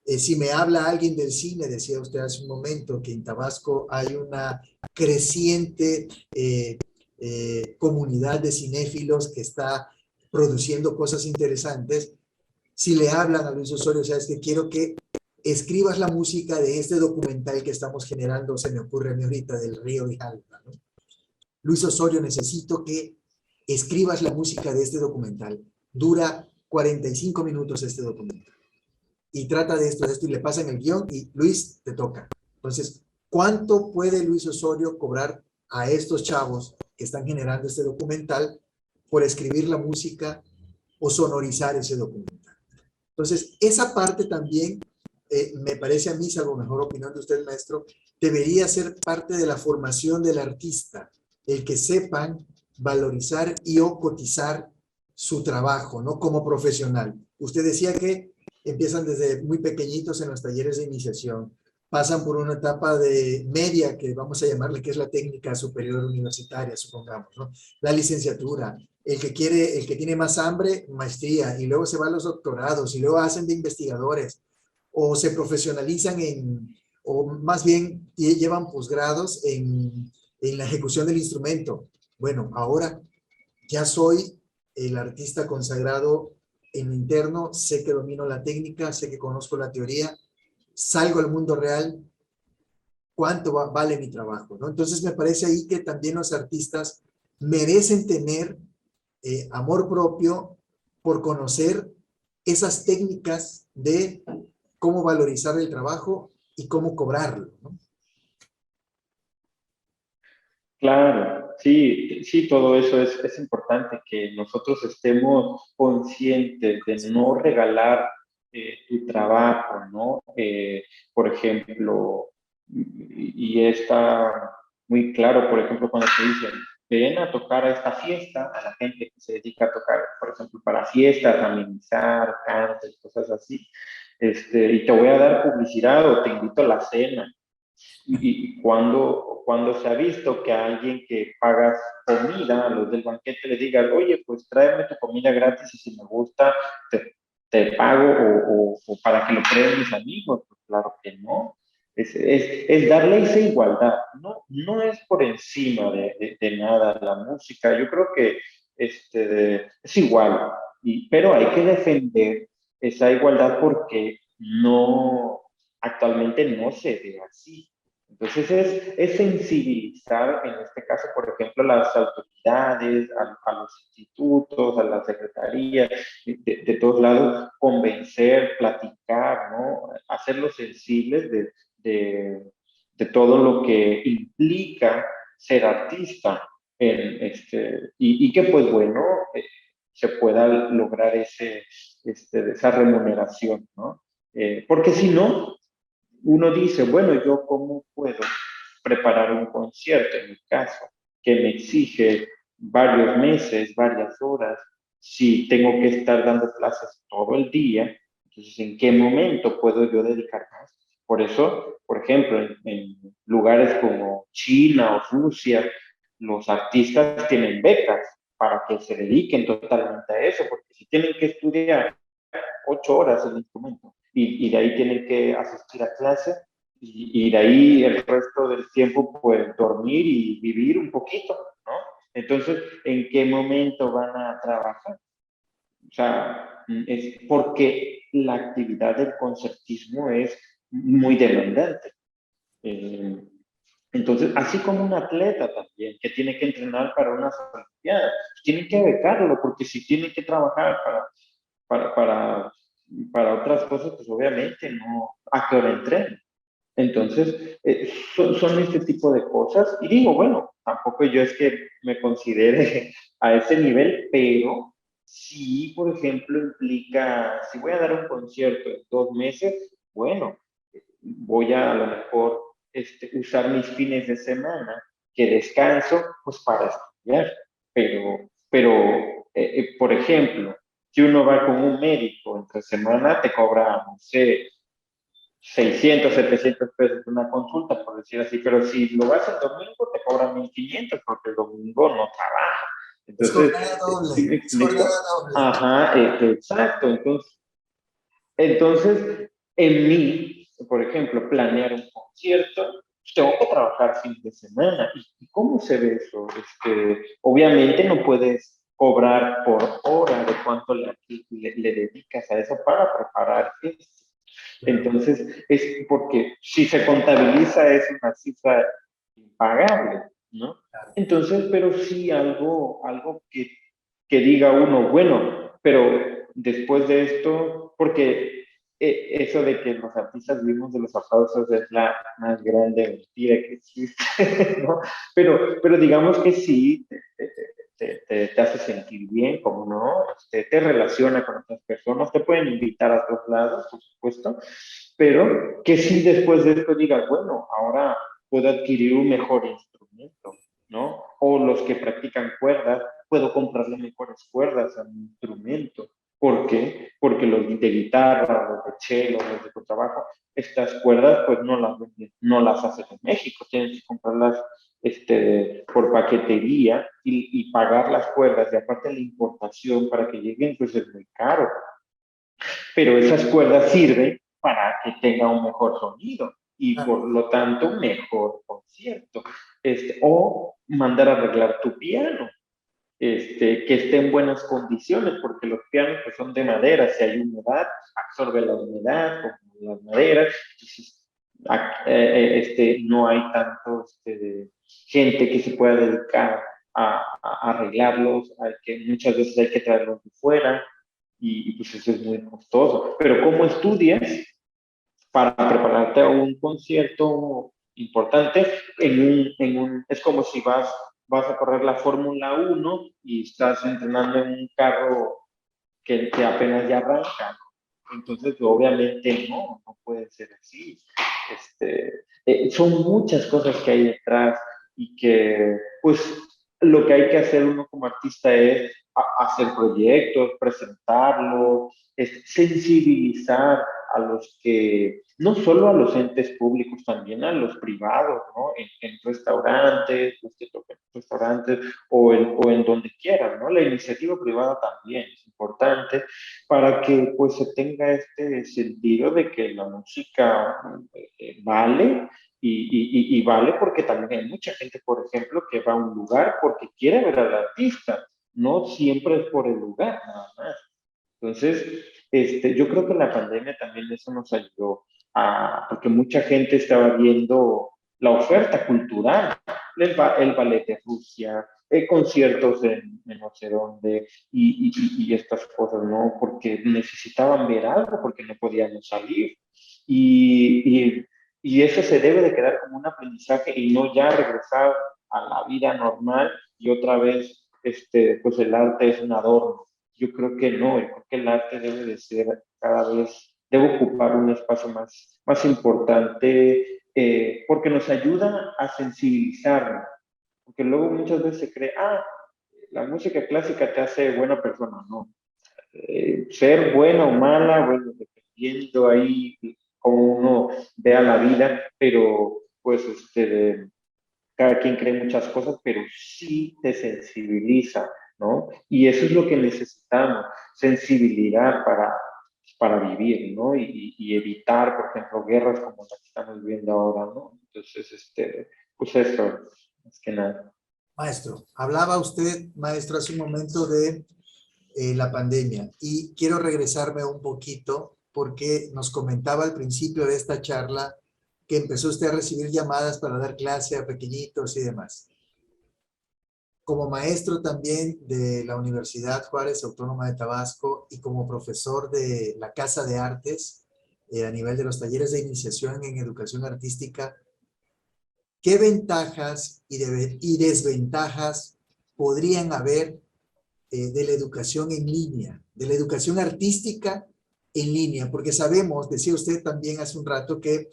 Si me habla alguien del cine, decía usted hace un momento que en Tabasco hay una creciente comunidad de cinéfilos que está produciendo cosas interesantes. Si le hablan a Luis Osorio, sabes que quiero que escribas la música de este documental que estamos generando, se me ocurre a mí ahorita, del Río de Jalpa, ¿no? Luis Osorio, necesito que escribas la música de este documental. Dura 45 minutos este documental. Y trata de esto, y le pasan el guión y Luis, te toca. Entonces, ¿cuánto puede Luis Osorio cobrar a estos chavos que están generando este documental por escribir la música o sonorizar ese documental? Entonces, esa parte también, me parece a mí, salvo mejor opinión de usted, maestro, debería ser parte de la formación del artista, el que sepan valorizar y o cotizar su trabajo, ¿no? Como profesional. Usted decía que empiezan desde muy pequeñitos en los talleres de iniciación, pasan por una etapa de media, que vamos a llamarle, que es la técnica superior universitaria, supongamos, ¿no? La licenciatura, el que tiene más hambre, maestría, y luego se va a los doctorados, y luego hacen de investigadores, o se profesionalizan o más bien llevan posgrados en la ejecución del instrumento. Bueno, ahora ya soy el artista consagrado en mi interno, sé que domino la técnica, sé que conozco la teoría, salgo al mundo real, ¿cuánto vale mi trabajo? ¿No? Entonces me parece ahí que también los artistas merecen tener amor propio por conocer esas técnicas de cómo valorizar el trabajo y cómo cobrarlo, ¿no? Claro, sí, sí, todo eso es importante, que nosotros estemos conscientes de no regalar tu trabajo, ¿no? Por ejemplo, y está muy claro, por ejemplo, cuando te dicen, ven a tocar a esta fiesta, a la gente que se dedica a tocar, por ejemplo, para fiestas, amenizar, cantes, cosas así, y te voy a dar publicidad o te invito a la cena. Y cuando se ha visto que a alguien que pagas comida, a los del banquete le digas, oye, pues tráeme tu comida gratis y si me gusta, te pago o para que lo prueben mis amigos, pues claro que no. Es darle esa igualdad, no es por encima de nada la música. Yo creo que es igual, pero hay que defender esa igualdad porque actualmente no se ve así. Entonces es sensibilizar, en este caso, por ejemplo, a las autoridades, a los institutos, a las secretarías, de todos lados, convencer, platicar, ¿no? Hacerlos sensibles de todo lo que implica ser artista. y que pues bueno, se pueda lograr esa remuneración, ¿no? Porque si no, uno dice, bueno, ¿yo cómo puedo preparar un concierto, en mi caso, que me exige varios meses, varias horas, si tengo que estar dando clases todo el día? Entonces, ¿en qué momento puedo yo dedicar más? Por eso, por ejemplo, en lugares como China o Rusia, los artistas tienen becas para que se dediquen totalmente a eso, porque si tienen que estudiar 8 horas el instrumento y de ahí tienen que asistir a clase y de ahí el resto del tiempo pues dormir y vivir un poquito, ¿no? Entonces, ¿en qué momento van a trabajar? O sea, es porque la actividad del concertismo es muy demandante. Eh, entonces, así como un atleta también, que tiene que entrenar para unas olimpiadas, tienen que becarlo, porque si tiene que trabajar para, para, para otras cosas, pues obviamente no, ¿a qué hora entreno? Entonces, son este tipo de cosas. Y digo, bueno, tampoco yo es que me considere a ese nivel, pero sí, por ejemplo, implica, si voy a dar un concierto en 2 meses, bueno, voy a lo mejor usar mis fines de semana que descanso, pues para estudiar. Pero por ejemplo, si uno va con un médico entre semana, te cobra, no sé, 600, 700 pesos una consulta, por decir así, pero si lo vas el domingo, te cobran 1,500 porque el domingo no trabaja. Es Entonces, jornada ¿sí doble, me es jornada explico? doble. Ajá, exacto. Entonces, en mí, por ejemplo, planear un concierto, tengo que trabajar fin de semana. ¿Y cómo se ve eso? Obviamente no puedes cobrar por hora de cuánto le dedicas a eso para preparar esto. Claro. Entonces, es porque si se contabiliza es una cifra impagable, ¿no? Entonces, pero sí algo que diga uno, bueno, pero después de esto, porque eso de que los artistas vivimos de los aplausos es la más grande mentira que existe, ¿no? Pero digamos que sí, te hace sentir bien, como no, te relaciona con otras personas, te pueden invitar a otros lados, por supuesto, pero que sí después de esto digas, bueno, ahora puedo adquirir un mejor instrumento, ¿no? O los que practican cuerdas, puedo comprarle mejores cuerdas a mi instrumento. ¿Por qué? Porque los de guitarra, los de cello, los de contrabajo, estas cuerdas pues no las hacen en México, tienes que comprarlas por paquetería y pagar las cuerdas y aparte la importación para que lleguen pues es muy caro, pero esas cuerdas sirven para que tenga un mejor sonido y por lo tanto mejor concierto. O mandar a arreglar tu piano, que esté en buenas condiciones, porque los pianos pues, son de madera, si hay humedad, absorbe la humedad, como las maderas, entonces no hay tanto gente que se pueda dedicar a arreglarlos, hay que, muchas veces hay que traerlos de fuera, y pues eso es muy costoso. Pero ¿cómo estudias para prepararte a un concierto importante es como si vas a correr la Fórmula 1 y estás entrenando en un carro que apenas ya arranca? Entonces, obviamente no puede ser así. Son muchas cosas que hay detrás y que, pues, lo que hay que hacer uno como artista es hacer proyectos, presentarlos, sensibilizar a los que, no solo a los entes públicos, también a los privados, ¿no? En restaurantes, los que tocan en restaurantes o en donde quieran, ¿no? La iniciativa privada también es importante para que pues se tenga este sentido de que la música vale y vale porque también hay mucha gente, por ejemplo, que va a un lugar porque quiere ver al artista, no siempre es por el lugar, nada más. Entonces, yo creo que la pandemia también eso nos ayudó porque mucha gente estaba viendo la oferta cultural, el ballet de Rusia, conciertos en no sé dónde y estas cosas, ¿no? Porque necesitaban ver algo, porque no podíamos salir. Y, y, y eso se debe de quedar como un aprendizaje y no ya regresar a la vida normal y otra vez, pues el arte es un adorno. Yo creo que no, yo creo que el arte debe de ser cada vez, debe ocupar un espacio más importante, porque nos ayuda a sensibilizarnos, porque luego muchas veces se cree, la música clásica te hace buena persona, no. Ser buena o mala, bueno, dependiendo ahí cómo uno vea la vida, pero pues cada quien cree muchas cosas, pero sí te sensibiliza, ¿no? Y eso es lo que necesitamos, sensibilidad para vivir, ¿no? Y evitar, por ejemplo, guerras como las que estamos viendo ahora, ¿no? Entonces, pues eso, más que nada. Maestro, hablaba usted, maestro, hace un momento de la pandemia y quiero regresarme un poquito porque nos comentaba al principio de esta charla que empezó usted a recibir llamadas para dar clase a pequeñitos y demás. Como maestro también de la Universidad Juárez Autónoma de Tabasco y como profesor de la Casa de Artes a nivel de los talleres de iniciación en educación artística, ¿qué ventajas y desventajas podrían haber de la educación en línea, de la educación artística en línea? Porque sabemos, decía usted también hace un rato, que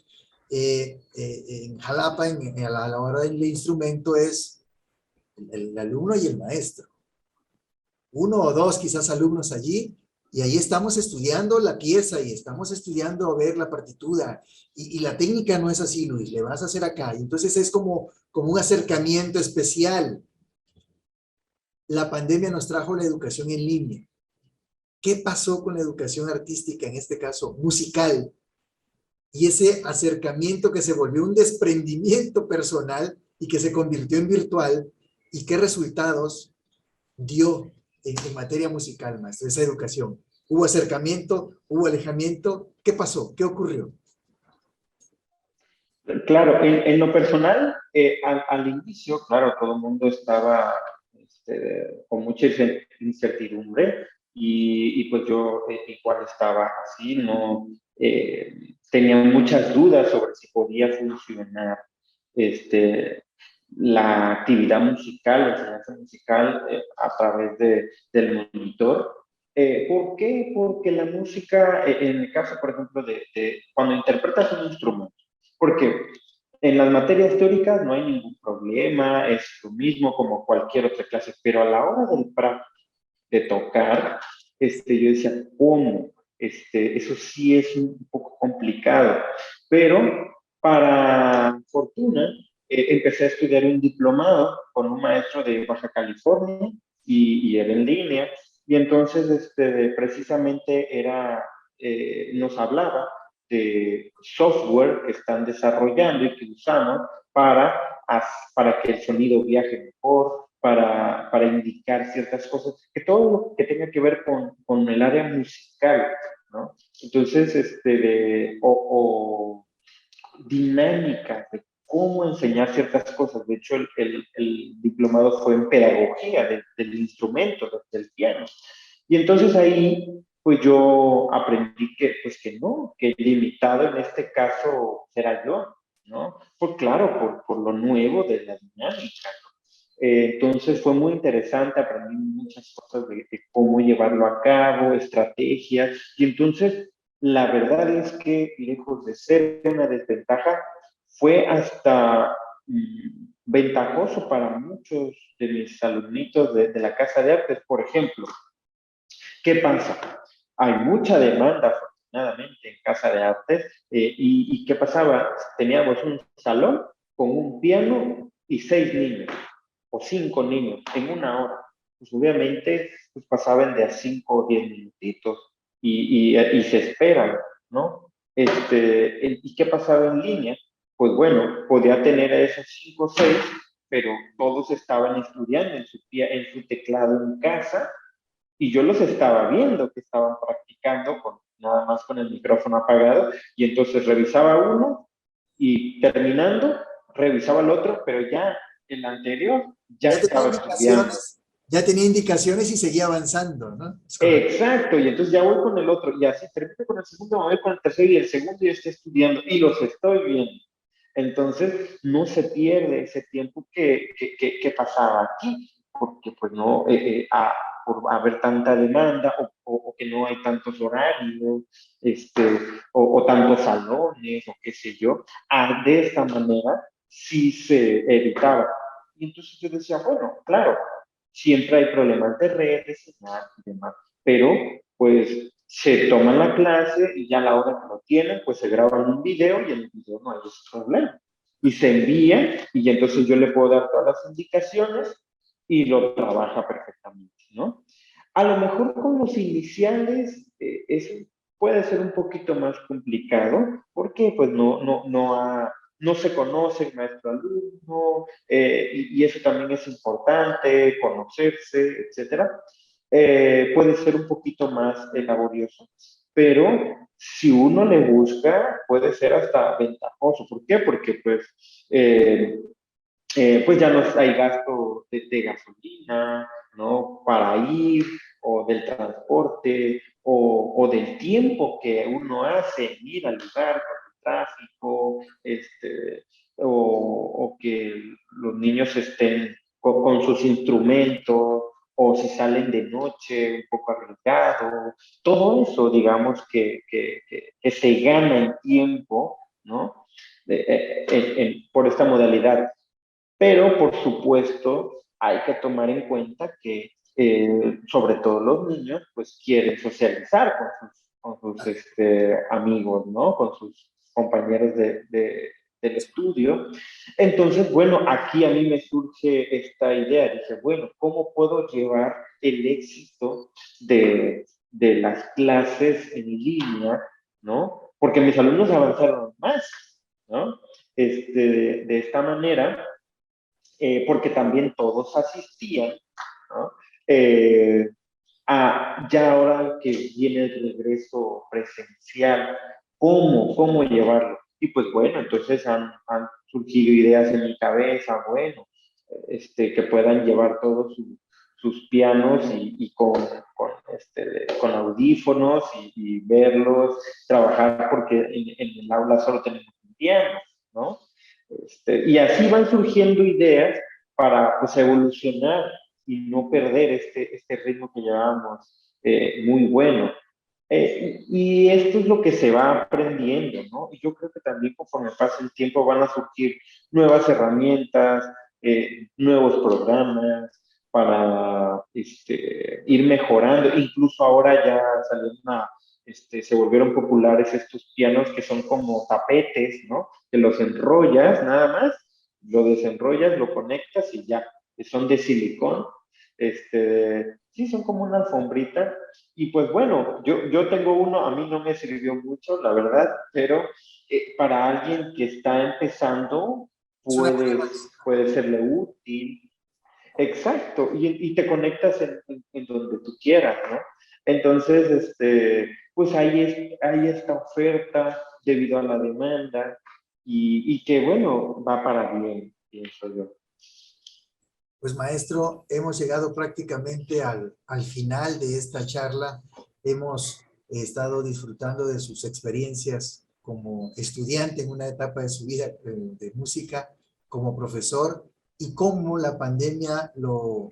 en Jalapa, a la hora del instrumento es el alumno y el maestro. Uno o dos quizás alumnos allí, y ahí estamos estudiando la pieza y estamos estudiando a ver la partitura. Y la técnica no es así, Luis, le vas a hacer acá. Y entonces es como un acercamiento especial. La pandemia nos trajo la educación en línea. ¿Qué pasó con la educación artística, en este caso musical? Y ese acercamiento que se volvió un desprendimiento personal y que se convirtió en virtual, ¿y qué resultados dio en materia musical, maestro, esa educación? ¿Hubo acercamiento? ¿Hubo alejamiento? ¿Qué pasó? ¿Qué ocurrió? Claro, en lo personal, al inicio, claro, todo el mundo estaba con mucha incertidumbre y pues yo igual estaba así, no tenía muchas dudas sobre si podía funcionar este, la actividad musical, la enseñanza musical a través del monitor. ¿Por qué? Porque la música, en el caso, por ejemplo, de cuando interpretas un instrumento, porque en las materias teóricas no hay ningún problema, es lo mismo como cualquier otra clase, pero a la hora de tocar, yo decía, ¿cómo? Eso sí es un poco complicado, pero para fortuna empecé a estudiar un diplomado con un maestro de Baja California y era en línea, y entonces precisamente nos hablaba de software que están desarrollando y que usamos para, para que el sonido viaje mejor, para indicar ciertas cosas, que todo lo que tenga que ver con el área musical, ¿no? Entonces, o dinámica de cómo enseñar ciertas cosas. De hecho, el diplomado fue en pedagogía del instrumento, del piano. Y entonces ahí, pues yo aprendí pues que no, que el limitado en este caso será yo, ¿no? Pues claro, por lo nuevo de la dinámica. Entonces fue muy interesante, aprendí muchas cosas de cómo llevarlo a cabo, estrategias, y entonces la verdad es que lejos de ser una desventaja, fue hasta ventajoso para muchos de mis alumnitos de la Casa de Artes. Por ejemplo, ¿qué pasa? Hay mucha demanda, afortunadamente, en Casa de Artes, y ¿qué pasaba? Teníamos un salón con un piano y 6 niños o 5 niños en una hora. Pues obviamente pues pasaban de a 5 o 10 minutitos y se esperan, ¿no? ¿Y qué pasaba en línea? Pues bueno, podía tener a esos 5 o 6, pero todos estaban estudiando en su teclado en casa y yo los estaba viendo que estaban practicando nada más con el micrófono apagado y entonces revisaba uno y terminando revisaba el otro, pero ya el anterior ya Ya tenía estaba estudiando. indicaciones, ya tenía indicaciones y seguía avanzando, ¿no? Es correcto. Exacto, y entonces ya voy con el otro y así termino con el segundo, me voy con el tercero y el segundo ya está estudiando y los estoy viendo. Entonces, no se pierde ese tiempo que pasaba aquí, porque pues no, por haber tanta demanda o que no hay tantos horarios, este, o tantos salones, o qué sé yo, de esta manera sí se evitaba. Y entonces yo decía, bueno, claro, siempre hay problemas de red, de señal y demás, pero pues se toman la clase y ya a la hora que lo tienen, pues se graban un video y en el video no hay ese problema. Y se envía y entonces yo le puedo dar todas las indicaciones y lo trabaja perfectamente, ¿no? A lo mejor con los iniciales eso puede ser un poquito más complicado porque pues no se conoce maestro-alumno y eso también es importante, conocerse, etcétera. Puede ser un poquito más laborioso, pero si uno le busca, puede ser hasta ventajoso. ¿Por qué? Porque pues ya no hay gasto de gasolina, ¿no? Para ir, o del transporte, o del tiempo que uno hace en ir al lugar con el tráfico, o que los niños estén con sus instrumentos, o si salen de noche, un poco arriesgado, todo eso, digamos, que se gana en tiempo, ¿no? Por esta modalidad. Pero, por supuesto, hay que tomar en cuenta que, sobre todo los niños, pues quieren socializar con sus amigos, ¿no? Con sus compañeros del estudio. Entonces, bueno, aquí a mí me surge esta idea. Dije, bueno, ¿cómo puedo llevar el éxito de las clases en línea, ¿no? Porque mis alumnos avanzaron más, ¿no? De esta manera, porque también todos asistían, ¿no? Eh, ya ahora que viene el regreso presencial, ¿cómo llevarlo? Y pues bueno, entonces han surgido ideas en mi cabeza, bueno, que puedan llevar todos sus pianos y con audífonos y verlos, trabajar, porque en el aula solo tenemos un piano, ¿no? Y así van surgiendo ideas para pues, evolucionar y no perder este ritmo que llevábamos muy bueno. Y esto es lo que se va aprendiendo, ¿no? Y yo creo que también conforme pasa el tiempo van a surgir nuevas herramientas, nuevos programas para ir mejorando. Incluso ahora ya salieron se volvieron populares estos pianos que son como tapetes, ¿no? Que los enrollas nada más, lo desenrollas, lo conectas y ya, son de silicón. Sí, son como una alfombrita. Y pues bueno, yo tengo uno, a mí no me sirvió mucho, la verdad, pero para alguien que está empezando, Es una buena puede serle útil. Exacto, y te conectas en donde tú quieras, ¿no? Entonces, pues hay esta oferta debido a la demanda y que, bueno, va para bien, pienso yo. Pues maestro, hemos llegado prácticamente al final de esta charla. Hemos estado disfrutando de sus experiencias como estudiante en una etapa de su vida de música, como profesor, y cómo la pandemia lo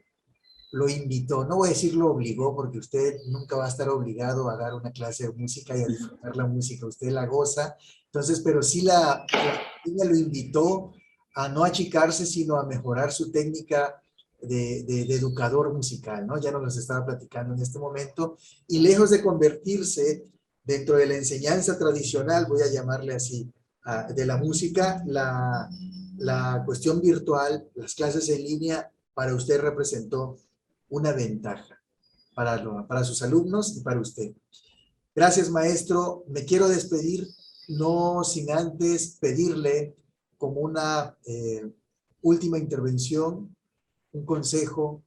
invitó. No voy a decir lo obligó, porque usted nunca va a estar obligado a dar una clase de música y a disfrutar la música. Usted la goza. Entonces, pero sí la pandemia lo invitó a no achicarse, sino a mejorar su técnica de educador musical, ¿no? Ya nos los estaba platicando en este momento. Y lejos de convertirse dentro de la enseñanza tradicional, voy a llamarle así, de la música, la cuestión virtual, las clases en línea, para usted representó una ventaja para sus alumnos y para usted. Gracias, maestro. Me quiero despedir, no sin antes pedirle como una última intervención, un consejo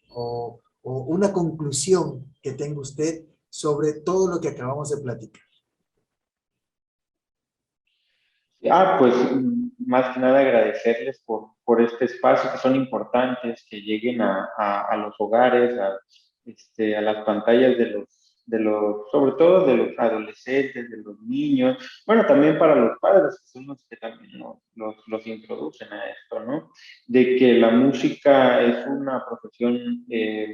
o una conclusión que tenga usted sobre todo lo que acabamos de platicar. Pues más que nada agradecerles por este espacio que son importantes, que lleguen a los hogares, a las pantallas sobre todo de los adolescentes, de los niños, bueno, también para los padres, que son los que también los introducen a esto, ¿no? De que la música es una profesión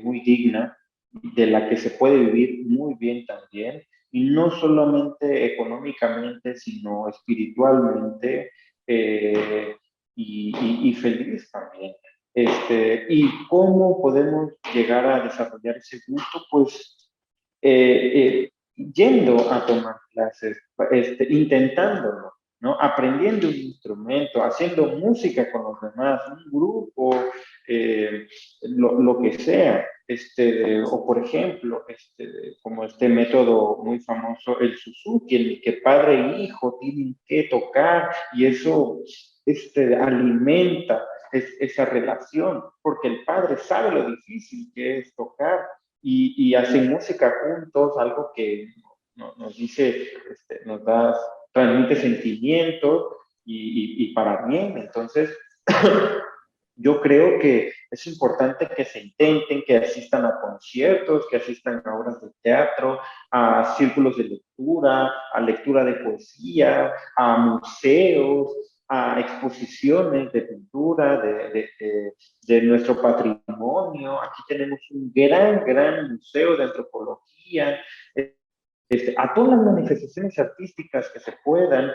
muy digna, de la que se puede vivir muy bien también, y no solamente económicamente, sino espiritualmente y feliz también. ¿Y cómo podemos llegar a desarrollar ese gusto? Pues yendo a tomar clases, intentándolo, ¿no? Aprendiendo un instrumento, haciendo música con los demás, un grupo, lo que sea. O por ejemplo, como este método muy famoso, el Suzuki, en el que padre e hijo tienen que tocar y eso alimenta esa relación, porque el padre sabe lo difícil que es tocar y hacen música juntos, algo que nos dice, transmite sentimientos y para bien. Entonces, yo creo que es importante que se intenten, que asistan a conciertos, que asistan a obras de teatro, a círculos de lectura, a lectura de poesía, a museos, a exposiciones de pintura, de nuestro patrimonio. Aquí tenemos un gran museo de antropología, a todas las manifestaciones artísticas que se puedan,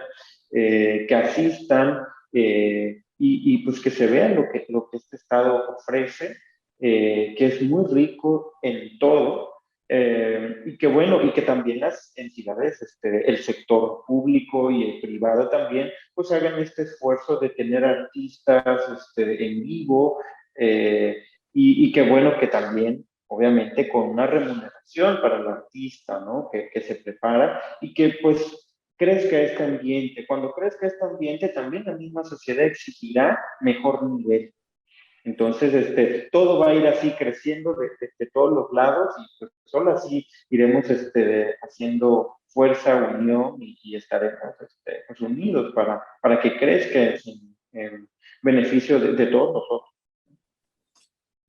que asistan pues que se vean lo que este estado ofrece, que es muy rico en todo, y que bueno, y que también las entidades, el sector público y el privado también, pues hagan este esfuerzo de tener artistas en vivo, y que bueno, que también obviamente con una remuneración para el artista, ¿no? Que se prepara y que pues crezca este ambiente. Cuando crezca este ambiente, también la misma sociedad exigirá mejor nivel. Entonces, todo va a ir así creciendo de todos los lados y pues solo así iremos haciendo fuerza, unión y estaremos pues, unidos para que crezca en beneficio de todos nosotros.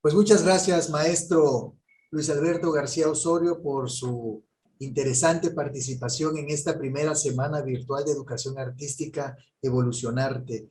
Pues muchas gracias, maestro Luis Alberto García Osorio, por su interesante participación en esta primera semana virtual de educación artística Evolucionarte.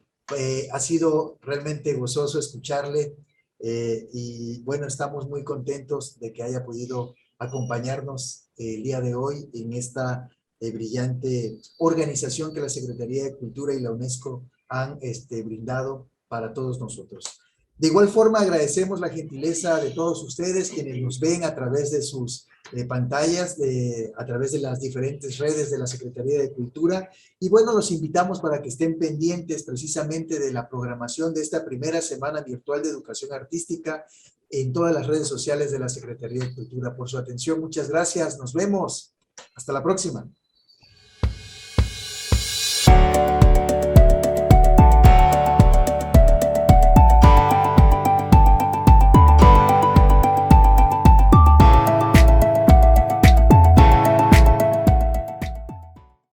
Ha sido realmente gozoso escucharle y bueno, estamos muy contentos de que haya podido acompañarnos el día de hoy en esta brillante organización que la Secretaría de Cultura y la UNESCO han brindado para todos nosotros. De igual forma, agradecemos la gentileza de todos ustedes quienes nos ven a través de sus pantallas, a través de las diferentes redes de la Secretaría de Cultura. Y bueno, los invitamos para que estén pendientes precisamente de la programación de esta primera semana virtual de educación artística en todas las redes sociales de la Secretaría de Cultura. Por su atención, muchas gracias. Nos vemos. Hasta la próxima.